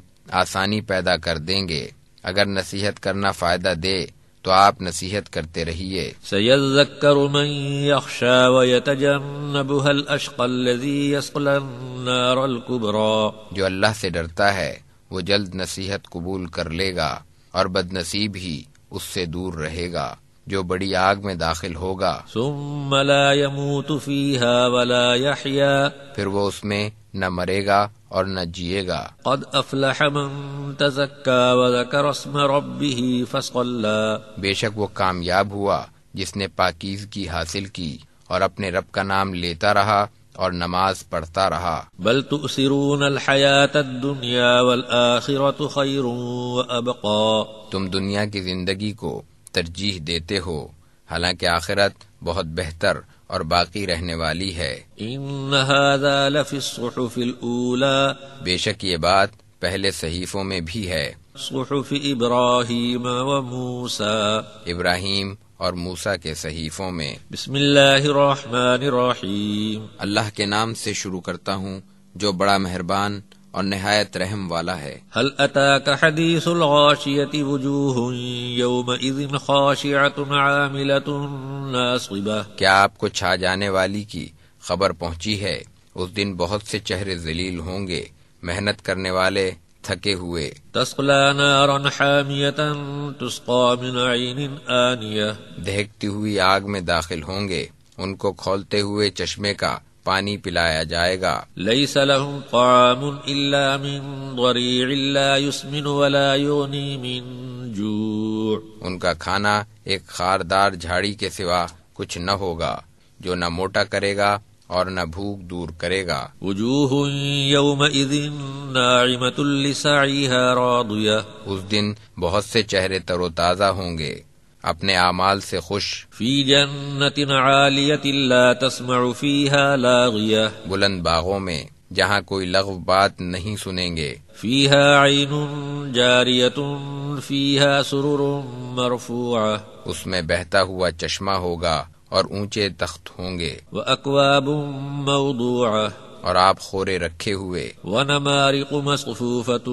آسانی پیدا کر دیں گے، اگر نصیحت کرنا فائدہ دے تو آپ نصیحت کرتے رہیے۔ سیذکر من یخشی ویتجنبها الاشقی الذی یصلی النار الکبری، جو اللہ سے ڈرتا ہے وہ جلد نصیحت قبول کر لے گا، اور بد نصیب ہی اس سے دور رہے گا جو بڑی آگ میں داخل ہوگا۔ ثم لا يموت فیہا ولا یحیا، پھر وہ اس میں نہ مرے گا اور نہ جیے گا۔ قد افلح من تزکا وذکر اسم ربہ فصلی، بے شک وہ کامیاب ہوا جس نے پاکیزگی حاصل کی اور اپنے رب کا نام لیتا رہا اور نماز پڑھتا رہا۔ بل تؤثرون الحیاة الدنیا والآخرة خیر وابقا، تم دنیا کی زندگی کو ترجیح دیتے ہو، حالانکہ آخرت بہت بہتر اور باقی رہنے والی ہے۔ ان ھذا لفی الصحف الاولی، بے شک یہ بات پہلے صحیفوں میں بھی ہے، صحف ابراہیم و موسیٰ، ابراہیم اور موسیٰ کے صحیفوں میں۔ بسم اللہ الرحمن الرحیم، اللہ کے نام سے شروع کرتا ہوں جو بڑا مہربان اور نہایت رحم والا ہے۔ هل اتاک حدیث الغاشیة وجوہ یومئذ خاشعة عاملة ناصبة، کیا آپ کو چھا جانے والی کی خبر پہنچی ہے؟ اس دن بہت سے چہرے ذلیل ہوں گے، محنت کرنے والے تھکے ہوئے. تصلى نارا حامية تسقى من عين آنية. دہکتی ہوئی آگ میں داخل ہوں گے، ان کو کھولتے ہوئے چشمے کا پانی پلایا جائے گا. ليس لهم طعام إلا من ضريع لا يسمن ولا يغني من جوع. ان کا کھانا ایک خاردار جھاڑی کے سوا کچھ نہ ہوگا جو نہ موٹا کرے گا اور نہ بھوک دور کرے گا. وجوه يومئذ ناعمة لسعيها راضية. اس دن بہت سے چہرے تر و تازہ ہوں گے، اپنے اعمال سے خوش. في جنة عالية لا تسمع فيها لاغية. بلند باغوں میں جہاں کوئی لغو بات نہیں سنیں گے. فيها عين جارية فيها سرر مرفوعة. اس میں بہتا ہوا چشمہ ہوگا اور اونچے تخت ہوں گے. وأكواب موضوعة. اور آپ خورے رکھے ہوئے. ونمارق مصفوفة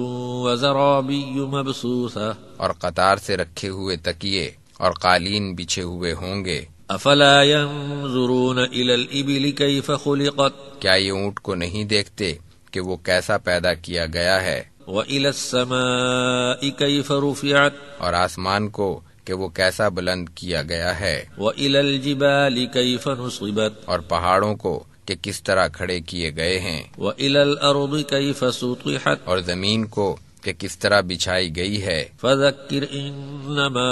وزرابي مبثوثة. اور قطار سے رکھے ہوئے تکیے اور قالین بچھے ہوئے ہوں گے. افلا ينظرون الى الابل كيف خلقت. کیا یہ اونٹ کو نہیں دیکھتے کہ وہ کیسا پیدا کیا گیا ہے؟ والى السماء كيف رفعت. اور آسمان کو کہ وہ کیسا بلند کیا گیا ہے. والى الجبال كيف نصبت. اور پہاڑوں کو کہ کس طرح کھڑے کیے گئے ہیں. والى الارض كيف سطحت. اور زمین کو کہ کس طرح بچھائی گئی ہے. فذکر انما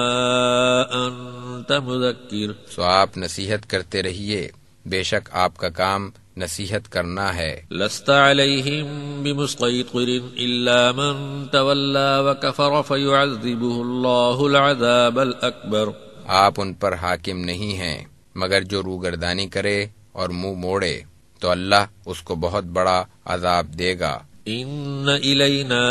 انت مذکر. سو آپ نصیحت کرتے رہیے، بے شک آپ کا کام نصیحت کرنا ہے. لست علیہم بمسیطر الا من تولی وکفر فیعذبہ اللہ العذاب الاکبر. آپ ان پر حاکم نہیں ہیں مگر جو روگردانی کرے اور منہ موڑے تو اللہ اس کو بہت بڑا عذاب دے گا. ان الینا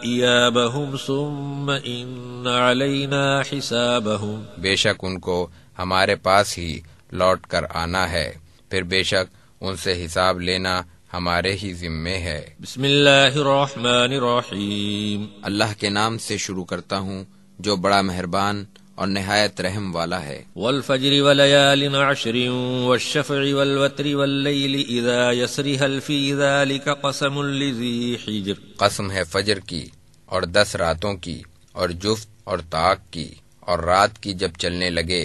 ایابہم ثم ان علینا حسابہم. بے شک ان کو ہمارے پاس ہی لوٹ کر آنا ہے، پھر بے شک ان سے حساب لینا ہمارے ہی ذمے ہے. بسم اللہ الرحمن الرحیم. اللہ کے نام سے شروع کرتا ہوں جو بڑا مہربان اور نہایت رحم والا ہے. والفجر وليال عشر والشفع والوتر واللیل اذا یسر هل فی ذلک قسم لذی حجر. قسم ہے فجر کی اور 10 راتوں کی اور جفت اور طاق کی اور رات کی جب چلنے لگے،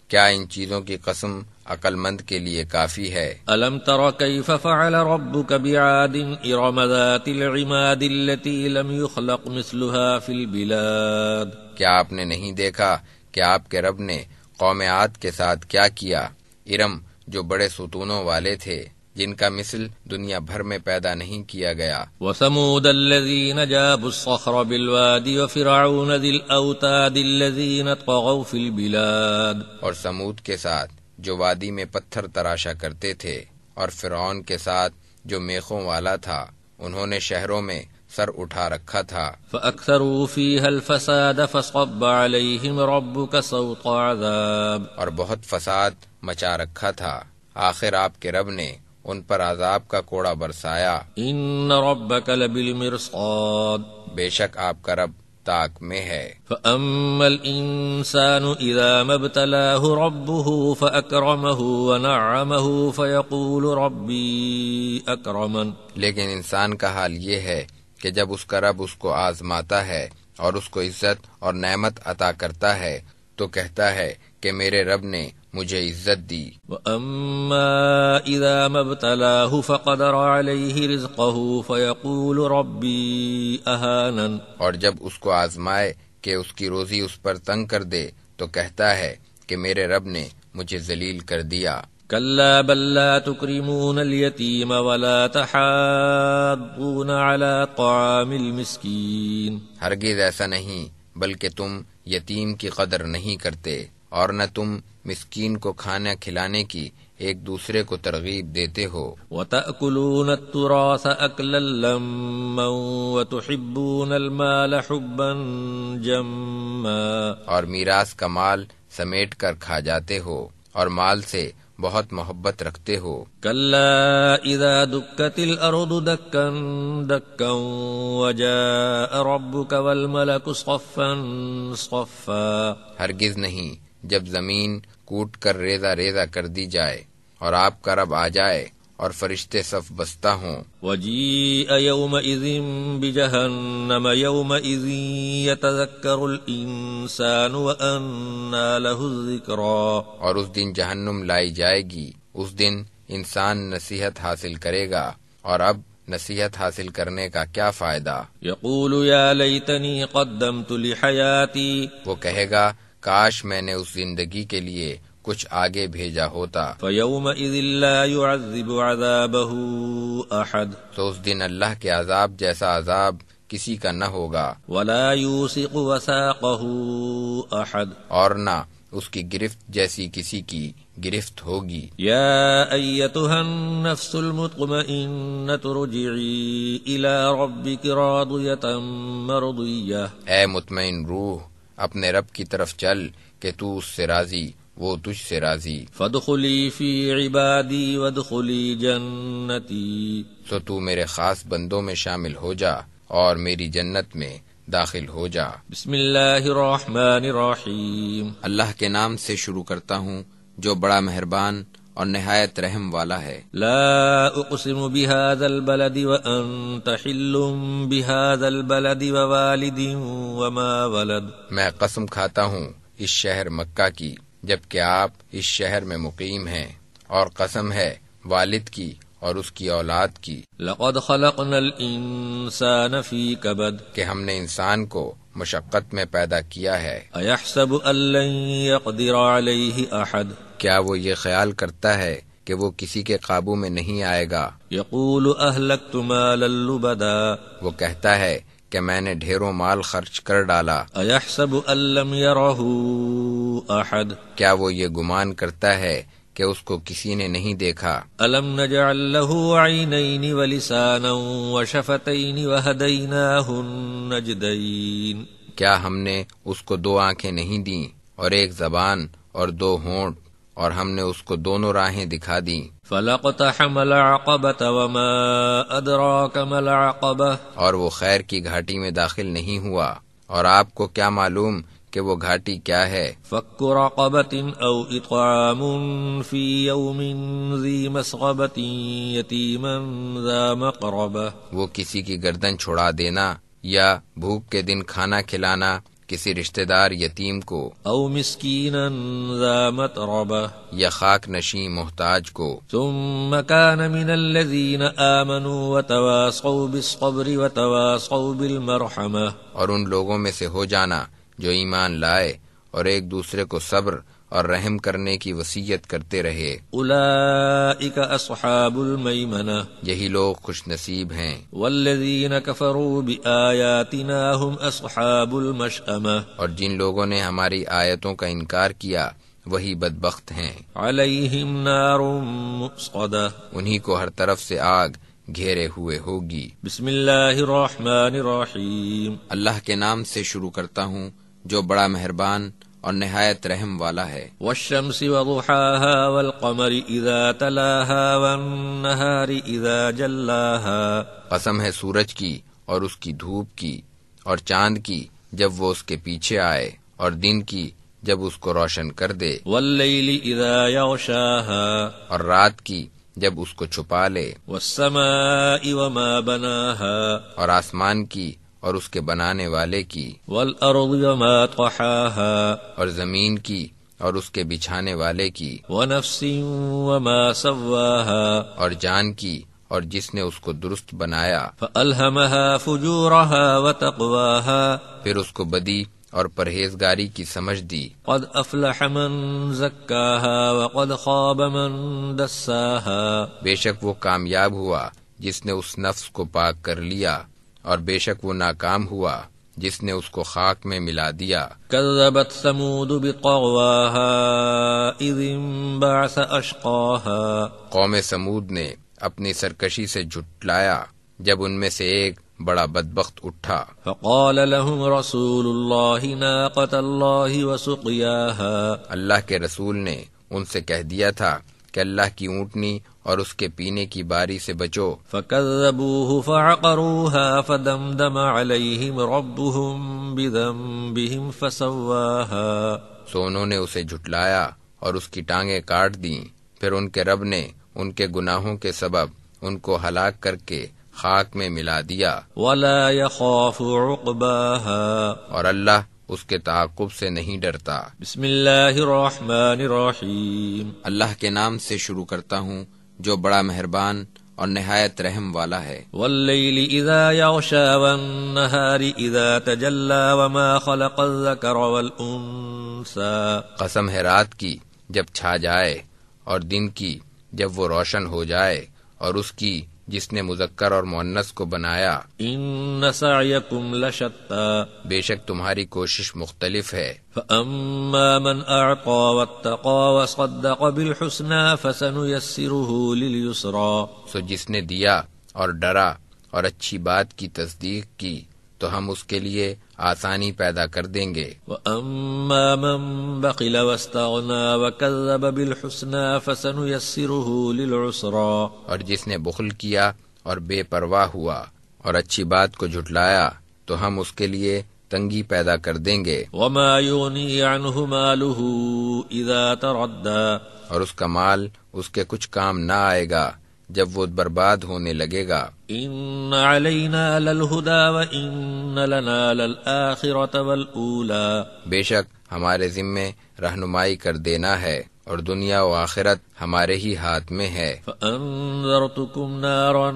کیا ان چیزوں کی قسم عقل مند کے لیے کافی ہے. الم تر کیف فعل ربک بعاد ارم ذات العماد التي لم يخلق مثلها فی البلاد. کیا آپ نے نہیں دیکھا کہ آپ کے رب نے قوم عاد کے ساتھ کیا کیا؟ ارم جو بڑے ستونوں والے تھے جن کا مثل دنیا بھر میں پیدا نہیں کیا گیا. وثمود الذين جابوا الصخر بالواد وفرعون ذي الاوتاد الذين طغوا في البلاد. اور سمود کے ساتھ جو وادی میں پتھر تراشا کرتے تھے، اور فرعون کے ساتھ جو میخوں والا تھا، انہوں نے شہروں میں سر اٹھا رکھا تھا. فأكثروا فيها الفساد فصب عليهم ربك سوط عذاب. اور بہت فساد مچا رکھا تھا، آخر آپ کے رب نے ان پر عذاب کا کوڑا برسایا. ان ربك لبالمرصاد. بے شک آپ کا رب طاق میں ہے. فأما الإنسان إذا ما ابتلاه ربه فأكرمه ونعمه فيقول ربي أكرمن. لیکن انسان کا حال یہ ہے کہ جب اس کا رب اس کو آزماتا ہے اور اس کو عزت اور نعمت عطا کرتا ہے تو کہتا ہے کہ میرے رب نے مجھے عزت دی. وَأَمَّا إِذَا مَا ابْتَلَاهُ فَقَدَرَ عَلَيْهِ رِزْقَهُ فَيَقُولُ رَبِّي أَهَانَنِ. اور جب اس کو آزمائے کہ اس کی روزی اس پر تنگ کر دے تو کہتا ہے کہ میرے رب نے مجھے ذلیل کر دیا. كلا بل لا تكرمون اليتيم ولا تحاضون على طعام المسكين. ہرگز ایسا نہیں، بلکہ تم یتیم کی قدر نہیں کرتے اور نہ تم مسکین کو کھانا کھلانے کی ایک دوسرے کو ترغیب دیتے ہو. وتأكلون التراث أكلا لما وتحبون المال حبا جما. اور میراث کا مال سمیٹ کر کھا جاتے ہو اور مال سے بہت محبت رکھتے ہو. كلا إذا دكت الأرض دكا دكا وجاء ربك والملك صفا صفا. ہرگز نہیں، جب زمین کوٹ کر ریزہ ریزہ کر دی جائے اور آپ کا رب آ جائے اور فرشتے صف بستہ ہوں۔ وجیء یومئذ بجہنم یومئذ یتذکر الانسان وانى له الذکریٰ، اور اس دن جہنم لائی جائے گی، اس دن انسان نصیحت حاصل کرے گا، اور اب نصیحت حاصل کرنے کا کیا فائدہ؟ یقول یا لیتنی قدمت لحیاتی، وہ کہے گا کاش میں نے اس زندگی کے لیے کچھ آگے بھیجا ہوتا۔ فیومئذ لا يعذب عذابہ احد، تو اس دن اللہ کے عذاب جیسا عذاب کسی کا نہ ہوگا، ولا یوثق وثاقہ احد، اور نہ اس کی گرفت جیسی کسی کی گرفت ہوگی۔ یا ایتھا النفس المطمئنۃ ارجعی الی ربک راضیۃ مرضیہ، اے مطمئن روح اپنے رب کی طرف چل کہ تو اس سے راضی، وہ تجھ سے راضی۔ فادخلی فی عبادی وادخلی جنتی، تو تو میرے خاص بندوں میں شامل ہو جا اور میری جنت میں داخل ہو جا۔ بسم اللہ الرحمن الرحیم، اللہ کے نام سے شروع کرتا ہوں جو بڑا مہربان اور نہایت رحم والا ہے۔ لا اقسم بهذا البلد وانت حل بهذا البلد ووالد وما ولد، میں قسم کھاتا ہوں اس شہر مکہ کی جبکہ آپ اس شہر میں مقیم ہیں، اور قسم ہے والد کی اور اس کی اولاد کی۔ لقد خلقنا الانسان فی کبد، کہ ہم نے انسان کو مشقت میں پیدا کیا ہے۔ ایحسب ان لن یقدر علیہ احد، کیا وہ یہ خیال کرتا ہے کہ وہ کسی کے قابو میں نہیں آئے گا؟ یقول اہلکت مالا لبدا، وہ کہتا ہے کہ میں نے ڈھیروں مال خرچ کر ڈالا۔ ایحسب ان لم یرہ احد، کیا وہ یہ گمان کرتا ہے کہ اس کو کسی نے نہیں دیکھا؟ الم نجعل له عینین ولسانا وشفتین وہدیناہ النجدین، کیا ہم نے اس کو دو آنکھیں نہیں دیں اور ایک زبان اور دو ہونٹ، اور ہم نے اس کو دونوں راہیں دکھا دیں؟ فلاقتحم العقبۃ وما ادراک ما العقبۃ، اور وہ خیر کی گھاٹی میں داخل نہیں ہوا، اور آپ کو کیا معلوم کہ وہ گھاٹی کیا ہے؟ فک رقبۃ او اطعام فی یوم ذی مسغبۃ یتیما ذا مقربہ، وہ کسی کی گردن چھڑا دینا یا بھوک کے دن کھانا کھلانا کسی رشتہ دار یتیم کو، او مسکینا ذا متربہ، یا خاک نشیں محتاج کو۔ ثم كان من الذین آمنوا وتواصوا بالصبر وتواصوا بالمرحمہ، اور ان لوگوں میں سے ہو جانا جو ایمان لائے اور ایک دوسرے کو صبر اور رحم کرنے کی وصیت کرتے رہے۔ اولئک اصحاب المیمنہ، یہی لوگ خوش نصیب ہیں۔ والذین کفروا بآیاتنا هم اصحاب المشأمہ، اور جن لوگوں نے ہماری آیتوں کا انکار کیا وہی بدبخت ہیں۔ علیہم نار مؤصدہ، انہی کو ہر طرف سے آگ گھیرے ہوئے ہوگی۔ بسم اللہ الرحمن الرحیم، اللہ کے نام سے شروع کرتا ہوں جو بڑا مہربان اور نہایت رحم والا ہے۔ والشمس وضحاها والقمر اذا تلاها والنہار اذا جلاها، قسم ہے سورج کی اور اس کی دھوپ کی، اور چاند کی جب وہ اس کے پیچھے آئے، اور دن کی جب اس کو روشن کر دے، واللیل اذا یغشاها، اور رات کی جب اس کو چھپا لے، والسماء وما بناها، اور آسمان کی اور اس کے بنانے والے کی، والارض وما طحاها، اور زمین کی اور اس کے بچھانے والے کی، ونفس وما سواها، اور جان کی اور جس نے اس کو درست بنایا، فألهمها فجورها وتقواها، پھر اس کو بدی اور پرہیزگاری کی سمجھ دی۔ قد افلح من زکاها وقد خاب من دساها، بے شک وہ کامیاب ہوا جس نے اس نفس کو پاک کر لیا، اور بے شک وہ ناکام ہوا جس نے اس کو خاک میں ملا دیا۔ كذبت ثمود بطغواها اذ انبعث اشقاها، قوم سمود نے اپنی سرکشی سے جھٹلایا جب ان میں سے ایک بڑا بدبخت اٹھا۔ فقال لهم رسول اللہ ناقۃ اللہ وسقیاها، اللہ کے رسول نے ان سے کہہ دیا تھا کہ اللہ کی اونٹنی اور اس کے پینے کی باری سے بچو۔ فكذبوه فعقروها فدمدم عليهم ربهم بذنبهم فسواها، سو انہوں نے اسے جھٹلایا اور اس کی ٹانگیں کاٹ دیں، پھر ان کے رب نے ان کے گناہوں کے سبب ان کو ہلاک کر کے خاک میں ملا دیا۔ ولا يخاف عقباها، اور اللہ اس کے تعاقب سے نہیں ڈرتا۔ بسم اللہ الرحمن الرحیم، اللہ کے نام سے شروع کرتا ہوں جو بڑا مہربان اور نہایت رحم والا ہے۔ واللیل اذا یغشا والنہار اذا تجلی وما خلق الذکر والانثى، قسم ہے رات کی جب چھا جائے اور دن کی جب وہ روشن ہو جائے، اور اس کی جس نے مذکر اور مؤنث کو بنایا۔ ان سعیکم لشتی، بے شک تمہاری کوشش مختلف ہے۔ فاما من اعطى واتقى وصدق بالحسنى فسنيسره لليسرى، سو جس نے دیا اور ڈرا اور اچھی بات کی تصدیق کی تو ہم اس کے لیے آسانی پیدا کر دیں گے۔ واما من بخل واستغنى وكذب بالحسنى فسنيسره للعسرى، اور جس نے بخل کیا اور بے پرواہ ہوا اور اچھی بات کو جھٹلایا تو ہم اس کے لیے تنگی پیدا کر دیں گے۔ وما يغني عنه ماله اذا تردى، اور اس کا مال اس کے کچھ کام نہ آئے گا جب وہ برباد ہونے لگے گا۔ ان علینا للہدی وان لنا للآخرة والأولى، بے شک ہمارے ذمے رہنمائی کر دینا ہے اور دنیا و آخرت ہمارے ہی ہاتھ میں ہے۔ فانذرتکم نارا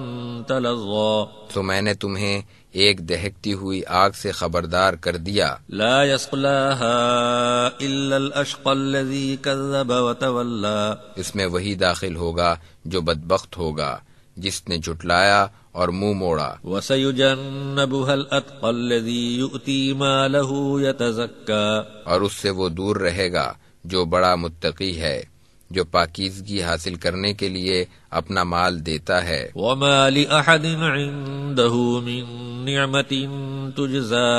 تلظی، تو میں نے تمہیں ایک دہکتی ہوئی آگ سے خبردار کر دیا۔ لا يصلاها الا الاشقى الذي كذب وتولى، اس میں وہی داخل ہوگا جو بدبخت ہوگا جس نے جھٹلایا اور منہ موڑا۔ وسيجنبها الاتقى الذي يؤتي ماله يتزكى، اور اس سے وہ دور رہے گا جو بڑا متقی ہے، جو پاکیزگی حاصل کرنے کے لیے اپنا مال دیتا ہے۔ وما لأحد عنده من نعمة تجزى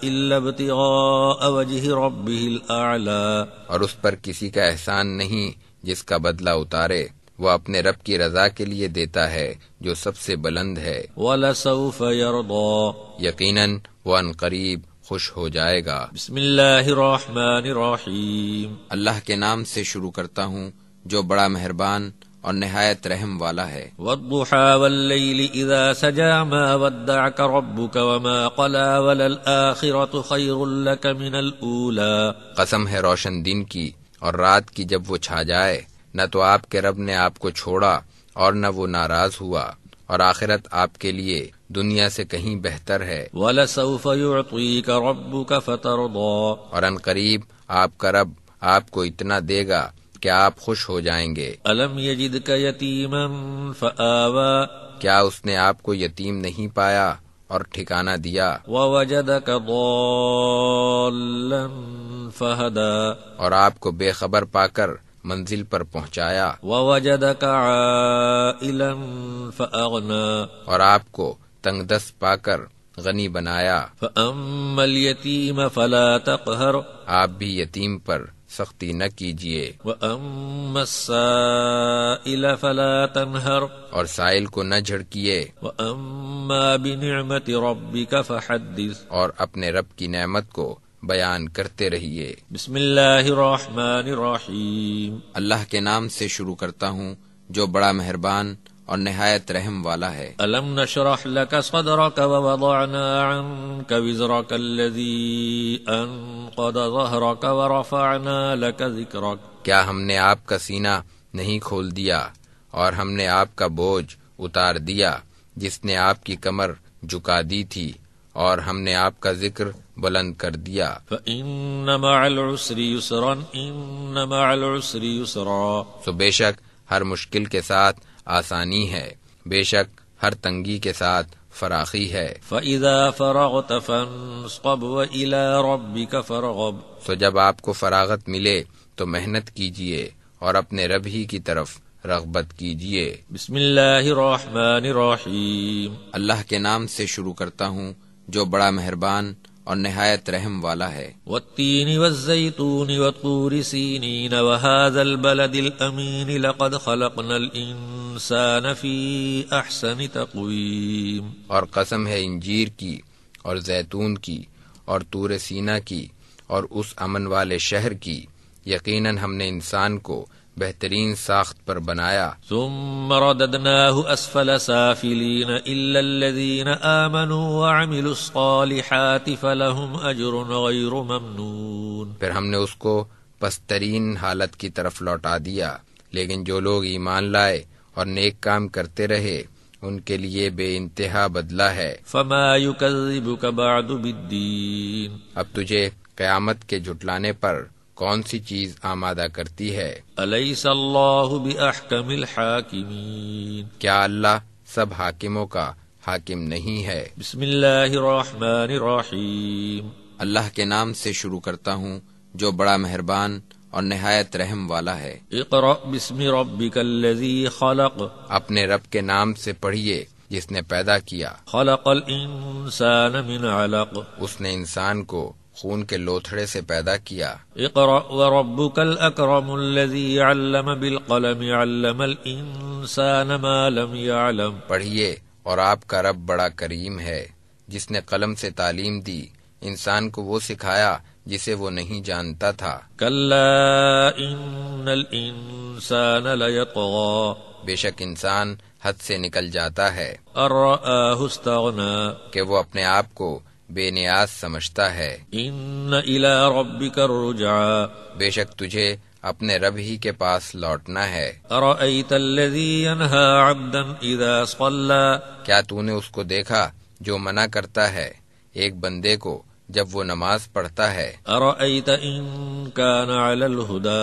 إلا ابتغاء وجه ربه الأعلى، اور اس پر کسی کا احسان نہیں جس کا بدلہ اتارے، وہ اپنے رب کی رضا کے لیے دیتا ہے جو سب سے بلند ہے۔ ولسوف يرضى، یقیناً وہ ان قریب خوش ہو جائے گا۔ بسم اللہ الرحمن الرحیم، اللہ کے نام سے شروع کرتا ہوں جو بڑا مہربان اور نہایت رحم والا ہے۔ والضحى والليل اذا سجى ما ودعك ربك وما قلى وللآخرة خير لك من الأولى، قسم ہے روشن دن کی اور رات کی جب وہ چھا جائے، نہ تو آپ کے رب نے آپ کو چھوڑا اور نہ وہ ناراض ہوا، اور آخرت آپ کے لیے دنیا سے کہیں بہتر ہے۔ وَلَسَوْفَ يُعْطِيكَ رَبُّكَ فَتَرْضَى، اور ان قریب آپ کا رب آپ کو اتنا دے گا کہ آپ خوش ہو جائیں گے۔ أَلَمْ يَجِدْكَ يَتِيمًا فَآوَى، کیا اس نے آپ کو یتیم نہیں پایا اور ٹھکانہ دیا؟ وَوَجَدَكَ ضَالًّا فَهَدَى، اور آپ کو بے خبر پا کر منزل پر پہنچایا۔ وَوَجَدَكَ عَائِلًا فَأَغْنَى، اور آپ کو تنگ دست پا کر غنی بنایا۔ فَأَمَّا الْيَتِيمَ فَلَا تَقْهَرْ، آپ بھی یتیم پر سختی نہ کیجیے، وَأَمَّا السَّائِلَ فَلَا تَنْهَرْ، اور سائل کو نہ جھڑکیے، وَأَمَّا بِنِعْمَةِ رَبِّكَ فَحَدِّثْ، اور اپنے رب کی نعمت کو بیان کرتے رہیے۔ بسم اللہ الرحمن الرحیم، اللہ کے نام سے شروع کرتا ہوں جو بڑا مہربان اور نہایت رحم والا ہے۔ أَلَمْ نَشْرَحْ لَكَ صَدْرَكَ وَوَضَعْنَا عَنْكَ وِزْرَكَ الَّذِي أَنْقَضَ ظَهْرَكَ وَرَفَعْنَا لَكَ ذِكْرَكَ، کیا ہم نے آپ کا سینہ نہیں کھول دیا اور ہم نے آپ کا بوجھ اتار دیا جس نے آپ کی کمر جھکا دی تھی، اور ہم نے آپ کا ذکر بلند کر دیا۔ فَإِنَّ مَعَ الْعُسْرِ يُسْرًا إِنَّ مَعَ الْعُسْرِ يُسْرًا، سو بے شک ہر مشکل کے ساتھ آسانی ہے، بے شک ہر تنگی کے ساتھ فراخی ہے۔ فَإِذَا فَرَغْتَ فَانصَبْ وَإِلَى رَبِّكَ فَارْغَب، سو جب آپ کو فراغت ملے تو محنت کیجیے اور اپنے رب ہی کی طرف رغبت کیجیے۔ بسم اللہ الرحمن الرحیم، اللہ کے نام سے شروع کرتا ہوں جو بڑا مہربان اور نہایت رحم والا ہے۔ والتین والزیتون وطور سینین وهذا البلد الامین لقد خلقنا الانسان فی احسن تقویم، اور قسم ہے انجیر کی اور زیتون کی اور طور سینا کی اور اس امن والے شہر کی، یقیناً ہم نے انسان کو بہترین ساخت پر بنایا، ثم رددناه اسفل سافلین الا الذین آمنوا وعملوا الصالحات فلهم اجر غیر ممنون، پھر ہم نے اس کو پسترین حالت کی طرف لوٹا دیا، لیکن جو لوگ ایمان لائے اور نیک کام کرتے رہے ان کے لیے بے انتہا بدلہ ہے۔ فما یکذبک بعد بالدین، اب تجھے قیامت کے جھٹلانے پر کون سی چیز آمادہ کرتی ہے؟ الیس اللہ باحکم الحاکمین، کیا اللہ سب حاکموں کا حاکم نہیں ہے؟ بسم اللہ الرحمن الرحیم، اللہ کے نام سے شروع کرتا ہوں جو بڑا مہربان اور نہایت رحم والا ہے۔ اقرأ بسم ربک الذی خلق، اپنے رب کے نام سے پڑھیے جس نے پیدا کیا، خلق الانسان من علق، اس نے انسان کو خون کے لوتھڑے سے پیدا کیا۔ اقرأ وربک الاکرم الذی علم بالقلم علم الانسان ما لم يعلم، پڑھیے اور آپ کا رب بڑا کریم ہے جس نے قلم سے تعلیم دی، انسان کو وہ سکھایا جسے وہ نہیں جانتا تھا۔ کلا ان الانسان لیطغی، بے شک انسان حد سے نکل جاتا ہے ان رآہ استغنی، کہ وہ اپنے آپ کو بے نیاز سمجھتا ہے۔ ان الی ربک الرجعی، بے شک تجھے اپنے رب ہی کے پاس لوٹنا ہے۔ ارأیت الذی ینہی عبدا اذا صلی، کیا تو نے اس کو دیکھا جو منع کرتا ہے ایک بندے کو جب وہ نماز پڑھتا ہے؟ ارأیت ان کان علی الہدی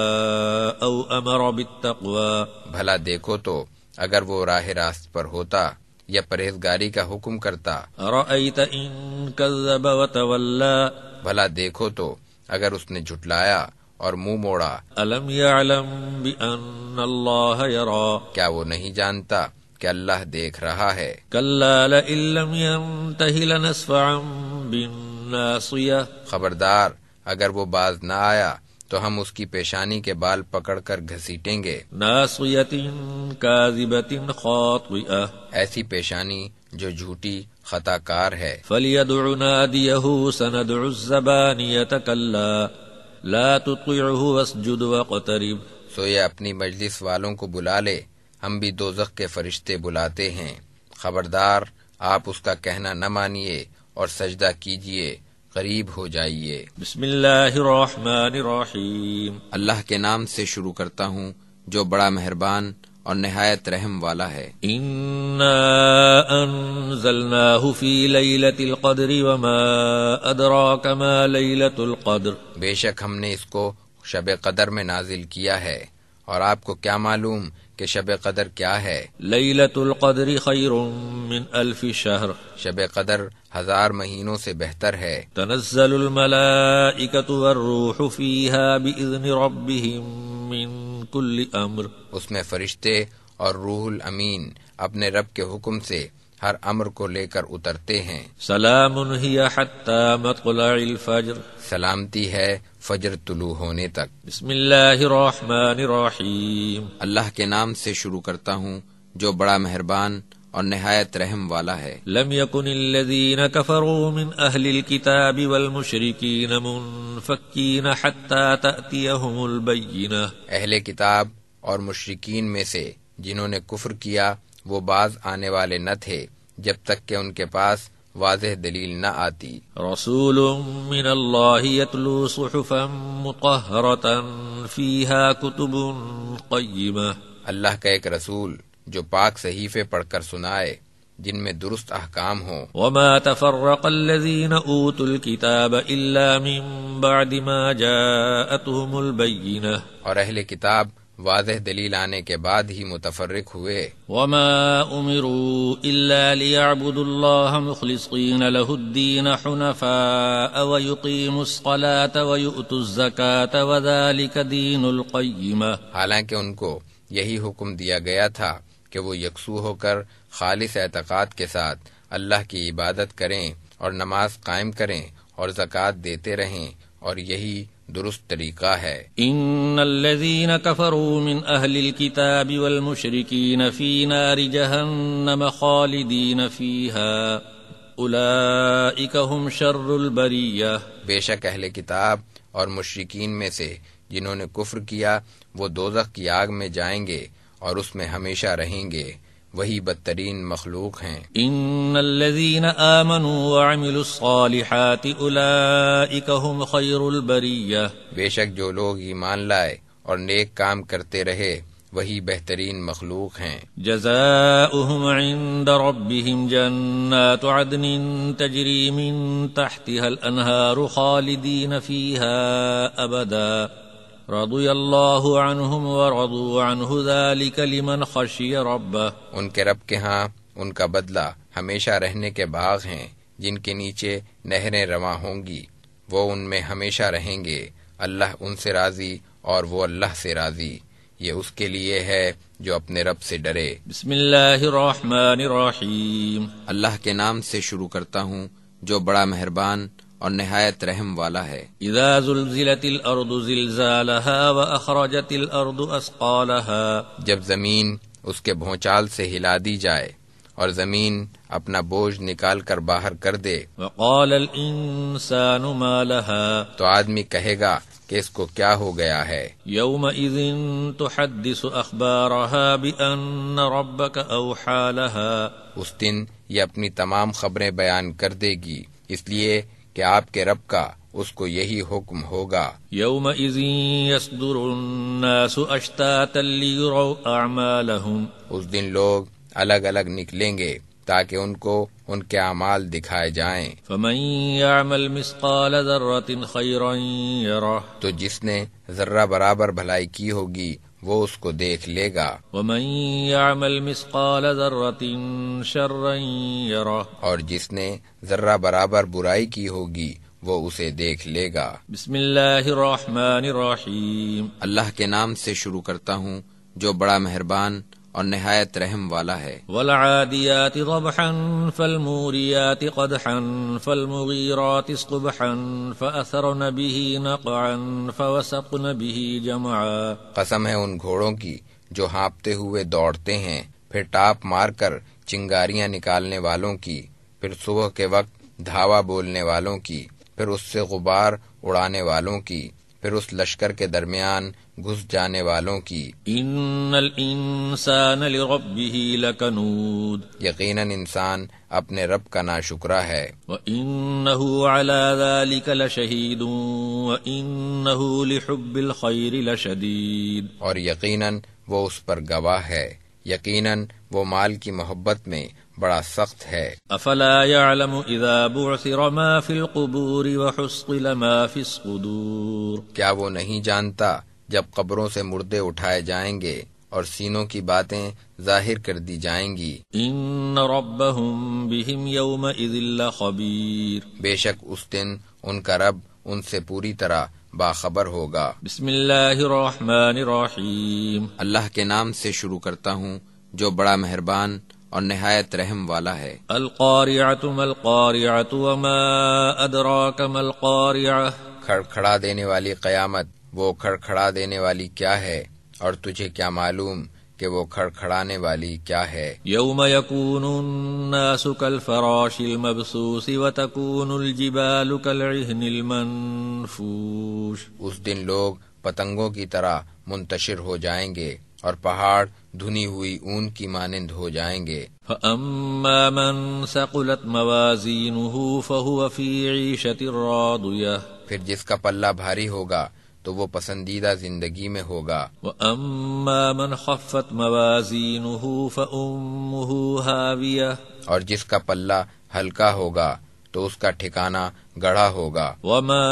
او امر بالتقوی، بھلا دیکھو تو اگر وہ راہ راست پر ہوتا یا پرہیزگاری کا حکم کرتا۔ ارأیت ان کذب وتولی، بھلا دیکھو تو اگر اس نے جھٹلایا اور منہ موڑا۔ الم یعلم بان اللہ یری، کیا وہ نہیں جانتا کہ اللہ دیکھ رہا ہے؟ کلا لئن لم ینتہ لنسفعا بالناصیہ، خبردار اگر وہ باز نہ آیا تو ہم اس کی پیشانی کے بال پکڑ کر گھسیٹیں گے۔ ناصیۃ کاذبۃ خاطئہ، ایسی پیشانی جو جھوٹی خطا کار ہے۔ فلیدع نادیہ سندع الزبانیۃ کلا لا تطعہ واسجد واقترب، سو یہ اپنی مجلس والوں کو بلا لے، ہم بھی دوزخ کے فرشتے بلاتے ہیں، خبردار آپ اس کا کہنا نہ مانیے اور سجدہ کیجیے، قریب ہو جائیے۔ بسم اللہ الرحمن الرحیم، اللہ کے نام سے شروع کرتا ہوں جو بڑا مہربان اور نہایت رحم والا ہے۔ انا انزلناہ فی لیلۃ القدر وما ادراک ما لیلۃ القدر، بے شک ہم نے اس کو شب قدر میں نازل کیا ہے، اور آپ کو کیا معلوم کہ شب قدر کیا ہے؟ لیلۃ القدر خیر من الف شہر، شب قدر 1000 مہینوں سے بہتر ہے۔ تنزل الملائکۃ والروح فیہا بإذن ربہم من کل امر، اس میں فرشتے اور روح الامین اپنے رب کے حکم سے ہر امر کو لے کر اترتے ہیں۔ سلام ہی حتی مطلع الفجر، سلامتی ہے فجر طلوع ہونے تک۔ بسم اللہ الرحمن الرحیم، اللہ کے نام سے شروع کرتا ہوں جو بڑا مہربان اور نہایت رحم والا ہے۔ لم یکن الذین کفروا من اہل الکتاب والمشرکین منفکین حتی تأتیہم البینہ، اہل کتاب اور مشرکین میں سے جنہوں نے کفر کیا وہ باز آنے والے نہ تھے جب تک کہ ان کے پاس واضح دلیل نہ آتی۔ رسول من اللہ یتلو صحفا مطہرۃ فیہا کتب قیمہ، اللہ کا ایک رسول جو پاک صحیفے پڑھ کر سنائے جن میں درست احکام ہوں۔ وما تفرق الذین اوتوا الکتاب الا من بعد ما جاءتهم البینہ، اور اہل کتاب واضح دلیل آنے کے بعد ہی متفرق ہوئے۔ وما امروا الا لیعبدوا اللہ مخلصین له الدین حنفاء ویقیموا الصلاة ویؤتوا الزکاة وذلک دین القیمہ، حالانکہ ان کو یہی حکم دیا گیا تھا کہ وہ یکسو ہو کر خالص اعتقاد کے ساتھ اللہ کی عبادت کریں اور نماز قائم کریں اور زکوٰۃ دیتے رہیں، اور یہی درست طریقہ ہے۔ ان الذین کفروا من اہل الکتاب والمشرکین فی نار جہنم خالدین فیہا اولئک هم شر البریہ، بے شک اہل کتاب اور مشرکین میں سے جنہوں نے کفر کیا وہ دوزخ کی آگ میں جائیں گے اور اس میں ہمیشہ رہیں گے، وہی بدترین مخلوق ہیں۔ ان الذين آمنوا وعملوا الصالحات اولئك هم خير البرية، بے شک جو لوگ ایمان لائے اور نیک کام کرتے رہے وہی بہترین مخلوق ہیں۔ جزاؤهم عند ربهم جنات عدن تجري من تحتها الانهار خالدين فيها ابدا رضي الله عنهم ورضوا عنه ذلك لمن خشي ربه، ان کے رب کے ہاں ان کا بدلہ ہمیشہ رہنے کے باغ ہیں جن کے نیچے نہریں رواں ہوں گی، وہ ان میں ہمیشہ رہیں گے، اللہ ان سے راضی اور وہ اللہ سے راضی، یہ اس کے لیے ہے جو اپنے رب سے ڈرے۔ بسم اللہ الرحمن الرحیم، اللہ کے نام سے شروع کرتا ہوں جو بڑا مہربان اور نہایت رحم والا ہے۔ اذا زلزلت الارض زلزالها واخرجت الارض اثقالها، جب زمین اس کے بھونچال سے ہلا دی جائے اور زمین اپنا بوجھ نکال کر باہر کر دے، وقال الانسان ما لها، تو آدمی کہے گا کہ اس کو کیا ہو گیا ہے۔ یومئذ تحدث اخبارها بان ربك اوحى لها، اس دن یہ اپنی تمام خبریں بیان کر دے گی، اس لیے کہ آپ کے رب کا اس کو یہی حکم ہوگا۔ یومئذ یصدر الناس اشتاتا لیروا اعمالهم، اس دن لوگ الگ الگ نکلیں گے تاکہ ان کو ان کے اعمال دکھائے جائیں۔ فمن يعمل مثقال ذرة خيرا يره، تو جس نے ذرہ برابر بھلائی کی ہوگی وہ اس کو دیکھ لے گا، ومن يعمل مثقال ذرة شرا يره، اور جس نے ذرہ برابر برائی کی ہوگی وہ اسے دیکھ لے گا۔ بسم اللہ الرحمن الرحیم، اللہ کے نام سے شروع کرتا ہوں جو بڑا مہربان اور نہایت رحم والا ہے۔ والعادیات ضبحا فالموریات قدحا فالمغیرات صبحا فأثرن به نقعا فوسطن به جمعا، قسم ہے ان گھوڑوں کی جو ہانپتے ہوئے دوڑتے ہیں، پھر ٹاپ مار کر چنگاریاں نکالنے والوں کی، پھر صبح کے وقت دھاوا بولنے والوں کی، پھر اس سے غبار اڑانے والوں کی، پھر اس لشکر کے درمیان گھس جانے والوں کی۔ ان الانسان لربه لکنود، یقیناً انسان اپنے رب کا ناشکرا ہے۔ وانه على ذلك لشهید وانه لحب الخير لشدید، اور یقیناً وہ اس پر گواہ ہے، یقیناً وہ مال کی محبت میں بڑا سخت ہے۔ افلا يعلم اذا بعثر ما في القبور وحصل ما في الصدور، کیا وہ نہیں جانتا جب قبروں سے مردے اٹھائے جائیں گے اور سینوں کی باتیں ظاہر کر دی جائیں گی۔ ان ربهم بهم يومئذ لخبیر، بے شک اس دن ان کا رب ان سے پوری طرح باخبر ہوگا۔ بسم اللہ الرحمن الرحیم، اللہ کے نام سے شروع کرتا ہوں جو بڑا مہربان اور نہایت رحم والا ہے۔ القارعۃ ما القارعۃ وما ادراک ما القارعۃ، کھڑکھڑا دینے والی قیامت، وہ کھڑکھڑا دینے والی کیا ہے اور تجھے کیا معلوم کہ وہ کھڑکھڑانے والی کیا ہے۔ یوم یکون الناس کالفراش المبثوث وتکون الجبال کالعہن المنفوش، اس دن لوگ پتنگوں کی طرح منتشر ہو جائیں گے اور پہاڑ دھنی ہوئی اون کی مانند ہو جائیں گے۔ فَأَمَّا مَن ثَقُلَتْ مَوَازِينُهُ فَهُوَ فِي عِيشَةٍ رَاضِيَةٍ، پھر جس کا پلہ بھاری ہوگا تو وہ پسندیدہ زندگی میں ہوگا۔ وَأَمَّا مَنْ خَفَّتْ مَوَازِينُهُ فَأُمُّهُ هَاوِيَةٌ، اور جس کا پلہ ہلکا ہوگا تو اس کا ٹھکانہ گڑھا ہوگا۔ وَمَا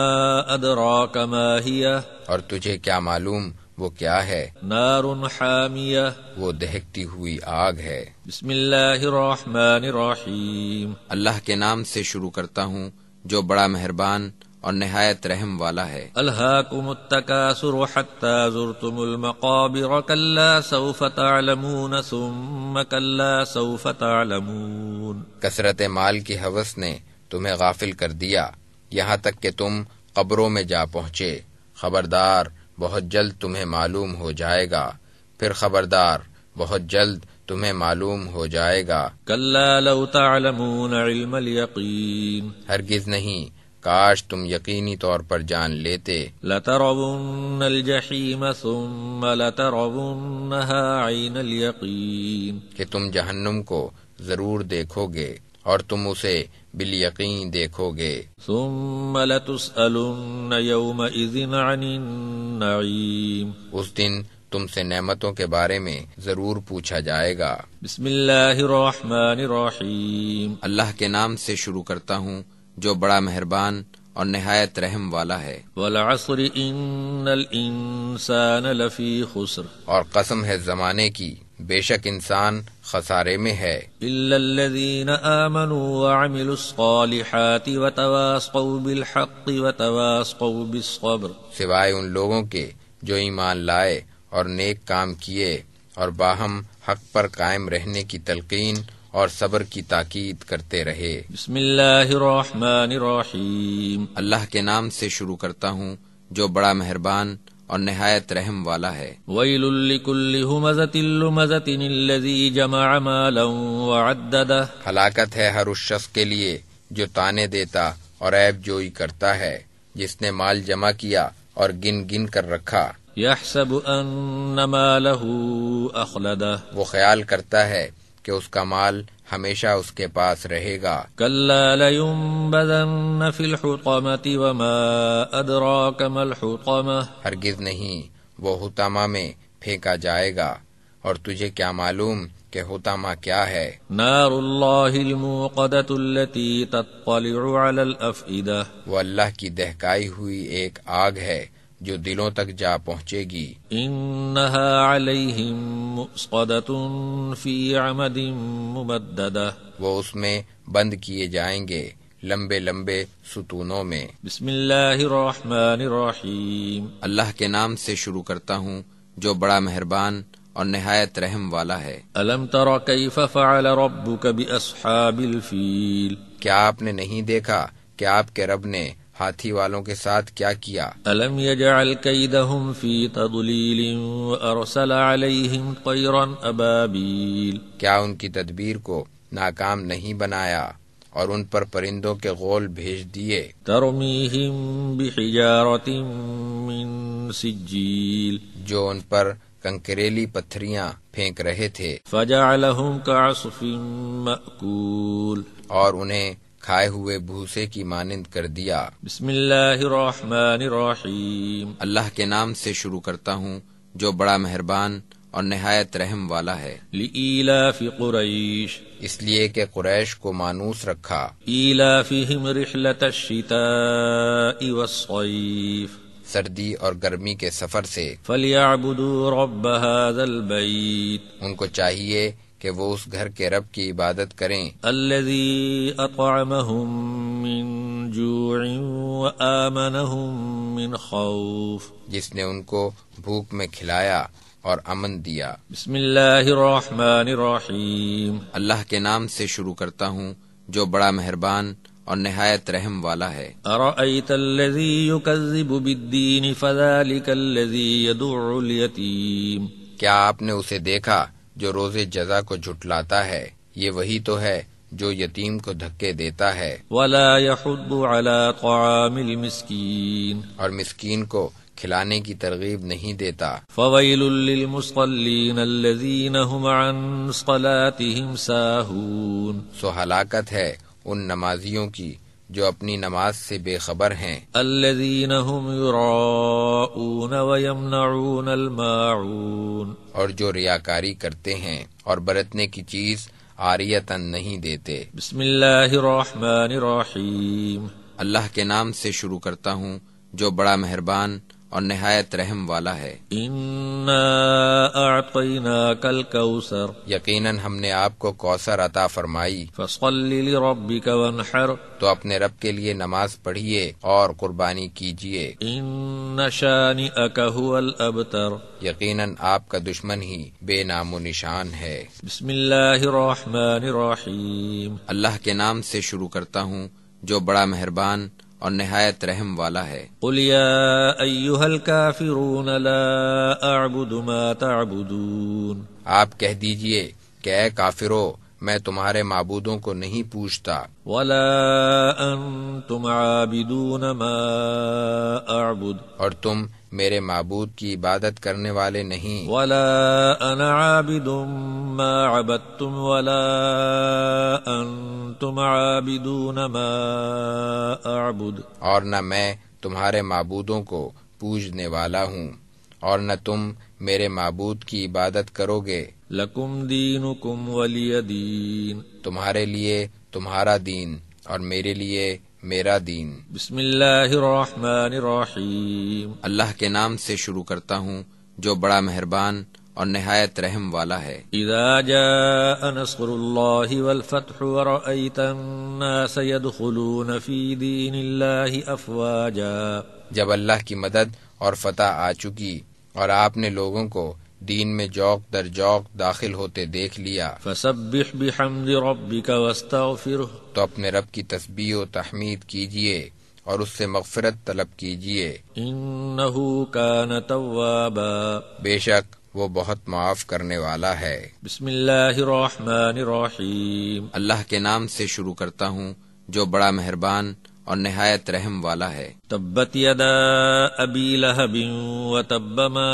أَدْرَاكَ مَا هِيَهْ، اور تجھے کیا معلوم وہ کیا ہے؟ نَارٌ حَامِيَةٌ، وہ دہکتی ہوئی آگ ہے۔ بسم اللہ الرحمن الرحیم، اللہ کے نام سے شروع کرتا ہوں جو بڑا مہربان اور نہایت رحم والا ہے۔ الہاکم التکاثر حتی زرتم المقابر کلا سوف تعلمون ثم کلا سوف تعلمون، کثرت مال کی ہوس نے تمہیں غافل کر دیا یہاں تک کہ تم قبروں میں جا پہنچے، خبردار بہت جلد تمہیں معلوم ہو جائے گا، پھر خبردار بہت جلد تمہیں معلوم ہو جائے گا۔ کلا لو تعلمون علم الیقین، ہرگز نہیں کاش تم یقینی طور پر جان لیتے۔ لترون الجحیم ثم لترونها عین الیقین، کہ تم جہنم کو ضرور دیکھو گے اور تم اسے بالیقین دیکھو گے۔ ثم لتسألن یومئذ عن النعیم، اس دن تم سے نعمتوں کے بارے میں ضرور پوچھا جائے گا۔ بسم اللہ الرحمن الرحیم، اللہ کے نام سے شروع کرتا ہوں جو بڑا مہربان اور نہایت رحم والا ہے۔ والعصر ان الانسان لفی خسر، اور قسم ہے زمانے کی، بے شک انسان خسارے میں ہے، الا الذین آمنوا وعملوا الصالحات وتواصوا بالحق وتواصوا بالصبر، سوائے ان لوگوں کے جو ایمان لائے اور نیک کام کیے اور باہم حق پر قائم رہنے کی تلقین اور صبر کی تاکید کرتے رہے۔ بسم اللہ الرحمن الرحیم، اللہ کے نام سے شروع کرتا ہوں جو بڑا مہربان اور نہایت رحم والا ہے۔ ویل لکل ہمزۃ لمزۃ الذی جمع مالا وعددہ، ہلاکت ہے ہر اس شخص کے لیے جو تانے دیتا اور عیب جوئی کرتا ہے، جس نے مال جمع کیا اور گن گن کر رکھا۔ یحسب ان مالہ اخلدہ، وہ خیال کرتا ہے کہ اس کا مال ہمیشہ اس کے پاس رہے گا۔ کلا لینبذن فی الحطمۃ وما ادراک ما الحطمہ، ہرگز نہیں، وہ حطامہ میں پھینکا جائے گا، اور تجھے کیا معلوم کہ حطامہ کیا ہے؟ نار اللہ الموقدۃ التی تطلع علی الافئدہ، وہ اللہ کی دہکائی ہوئی ایک آگ ہے جو دلوں تک جا پہنچے گی۔ انہا علیہم مؤصدۃ فی عمد ممددہ، وہ اس میں بند کیے جائیں گے لمبے لمبے ستونوں میں۔ بسم اللہ الرحمن الرحیم، اللہ کے نام سے شروع کرتا ہوں جو بڑا مہربان اور نہایت رحم والا ہے۔ الم تر کیف فعل ربک باصحاب الفیل، کیا آپ نے نہیں دیکھا کہ آپ کے رب نے ہاتھی والوں کے ساتھ کیا کیا؟ الم یجعل کیدہم فی تضلیل وارسل علیہم طیرا ابابیل، کیا ان کی تدبیر کو ناکام نہیں بنایا اور ان پر پرندوں کے غول بھیج دیے؟ ترمیہم بحجارۃ من سجیل، جو ان پر کنکریلی پتھریاں پھینک رہے تھے، فجعلہم کعصف مأکول، اور انہیں کھائے ہوئے بھوسے کی مانند کر دیا۔ بسم اللہ الرحمن الرحیم، اللہ کے نام سے شروع کرتا ہوں جو بڑا مہربان اور نہایت رحم والا ہے۔ لإیلاف قریش، اس لیے کہ قریش کو مانوس رکھا، ایلافہم رحلۃ الشتاء والصیف، سردی اور گرمی کے سفر سے۔ فلیعبدوا رب ھذا البیت، ان کو چاہیے کہ وہ اس گھر کے رب کی عبادت کریں الذی اطعمہم من جوع وآمنہم من خوف، جس نے ان کو بھوک میں کھلایا اور امن دیا۔ بسم اللہ الرحمن الرحیم، اللہ کے نام سے شروع کرتا ہوں جو بڑا مہربان اور نہایت رحم والا ہے۔ ارأیت الذی یکذب بالدین فذلک الذی یدع الیتیم، کیا آپ نے اسے دیکھا جو روز جزا کو جھٹلاتا ہے؟ یہ وہی تو ہے جو یتیم کو دھکے دیتا ہے، ولا یحض علی طعام المسکین، اور مسکین کو کھلانے کی ترغیب نہیں دیتا۔ فویل للمصلین الذین هم عن صلاتهم ساہون، سو ہلاکت ہے ان نمازیوں کی جو اپنی نماز سے بے خبر ہیں، الذین هم یراؤون ویمنعون الماعون، اور جو ریاکاری کرتے ہیں اور برتنے کی چیز عاریتاً نہیں دیتے۔ بسم اللہ الرحمن الرحیم، اللہ کے نام سے شروع کرتا ہوں جو بڑا مہربان اور نہایت رحم والا ہے۔ انا اعطیناک الکوثر، یقیناً ہم نے آپ کو کوثر عطا فرمائی، فصل لربک وانحر، تو اپنے رب کے لیے نماز پڑھیے اور قربانی کیجیے۔ ان شانئک هو الابتر، یقیناً آپ کا دشمن ہی بے نام و نشان ہے۔ بسم اللہ الرحمن الرحیم، اللہ کے نام سے شروع کرتا ہوں جو بڑا مہربان اور نہایت رحم والا ہے۔ قل یا ایھا الکافرون لا اعبد ما تعبدون، آپ کہہ دیجئے کہ اے کافرو، میں تمہارے معبودوں کو نہیں پوچھتا، ولا انتم عابدون ما اعبد، اور تم میرے معبود کی عبادت کرنے والے نہیں، ولا انا عابد ما عبدتم ولا انتم عابدون ما اعبد، اور نہ میں تمہارے معبودوں کو پوجنے والا ہوں اور نہ تم میرے معبود کی عبادت کرو گے۔ لکم دینکم ولی دین، تمہارے لیے تمہارا دین اور میرے لیے میرا دین۔ بسم اللہ الرحمن الرحیم، اللہ کے نام سے شروع کرتا ہوں جو بڑا مہربان اور نہایت رحم والا ہے۔ اذا جاء نصر اللہ والفتح ورأیت الناس يدخلون فی دین اللہ افواجا، جب اللہ کی مدد اور فتح آ چکی اور آپ نے لوگوں کو دین میں جوق در جوق داخل ہوتے دیکھ لیا، فسبح بحمد ربک واستغفرہ، تو اپنے رب کی تسبیح و تحمید کیجئے اور اس سے مغفرت طلب کیجئے، انہ کان توابا، بے شک وہ بہت معاف کرنے والا ہے۔ بسم اللہ الرحمن الرحیم، اللہ کے نام سے شروع کرتا ہوں جو بڑا مہربان اور نہایت رحم والا ہے۔ تبت یدا ابی لہب وتب ما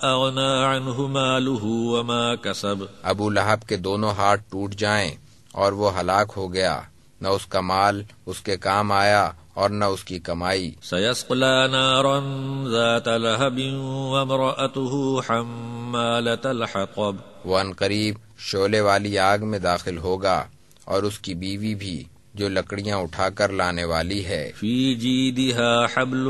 اغنی عنہ مالہ وما کسب، ابو لہب کے دونوں ہاتھ ٹوٹ جائیں اور وہ ہلاک ہو گیا، نہ اس کا مال اس کے کام آیا اور نہ اس کی کمائی۔ سیصلی نارا ذات لہب وامرأته حمالۃ الحطب، وہ عنقریب شعلے والی آگ میں داخل ہوگا اور اس کی بیوی بھی جو لکڑیاں اٹھا کر لانے والی ہے، فی جیدہا حبل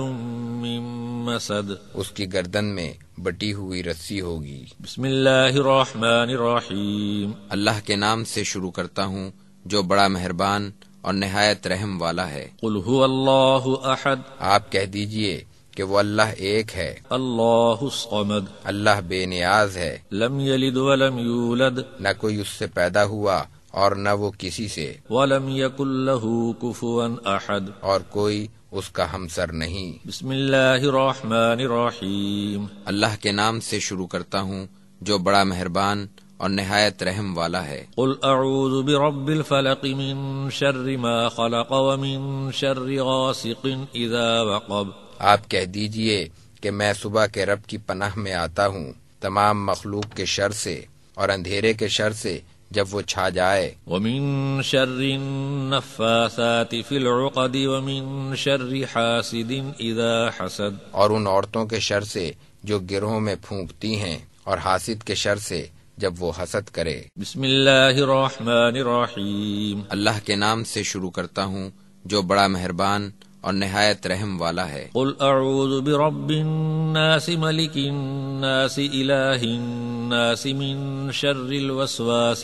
من مسد، اس کی گردن میں بٹی ہوئی رسی ہوگی۔ بسم اللہ الرحمن الرحیم، اللہ کے نام سے شروع کرتا ہوں جو بڑا مہربان اور نہایت رحم والا ہے۔ قل هو اللہ احد، آپ کہہ دیجئے کہ وہ اللہ ایک ہے، اللہ الصمد، اللہ بے نیاز ہے، لم یلد ولم یولد نہ کوئی اس سے پیدا ہوا اور نہ وہ کسی سے، ولم یکن لہ کفوا احد، اور کوئی اس کا ہمسر نہیں۔ بسم اللہ الرحمن الرحیم، اللہ کے نام سے شروع کرتا ہوں جو بڑا مہربان اور نہایت رحم والا ہے۔ قل اعوذ برب الفلق من شر ما خلق ومن شر غاسق اذا وقب، آپ کہہ دیجئے کہ میں صبح کے رب کی پناہ میں آتا ہوں تمام مخلوق کے شر سے اور اندھیرے کے شر سے جب وہ چھا جائے، ومن شر النفاثات فی العقد ومن شر حاسد اذا حسد، اور ان عورتوں کے شر سے جو گروہوں میں پھونکتی ہیں اور حاسد کے شر سے جب وہ حسد کرے۔ بسم اللہ الرحمن الرحیم، اللہ کے نام سے شروع کرتا ہوں جو بڑا مہربان اور نہایت رحم والا ہے۔ قل اعوذ برب الناس ملک الناس الہ الناس من شر الوسواس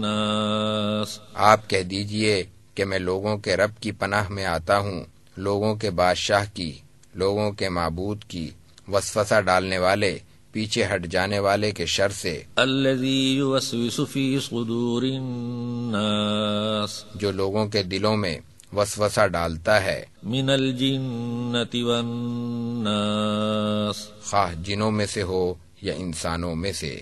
الخناس، آپ کہہ دیجئے کہ میں لوگوں کے رب کی پناہ میں آتا ہوں، لوگوں کے بادشاہ کی، لوگوں کے معبود کی، وسوسہ ڈالنے والے، پیچھے ہٹ جانے والے کے شر سے، الذی یوسوس فی صدور الناس، جو لوگوں کے دلوں میں وسوسہ ڈالتا ہے، من الجنۃ والناس، خواہ جنوں میں سے ہو یا انسانوں میں سے۔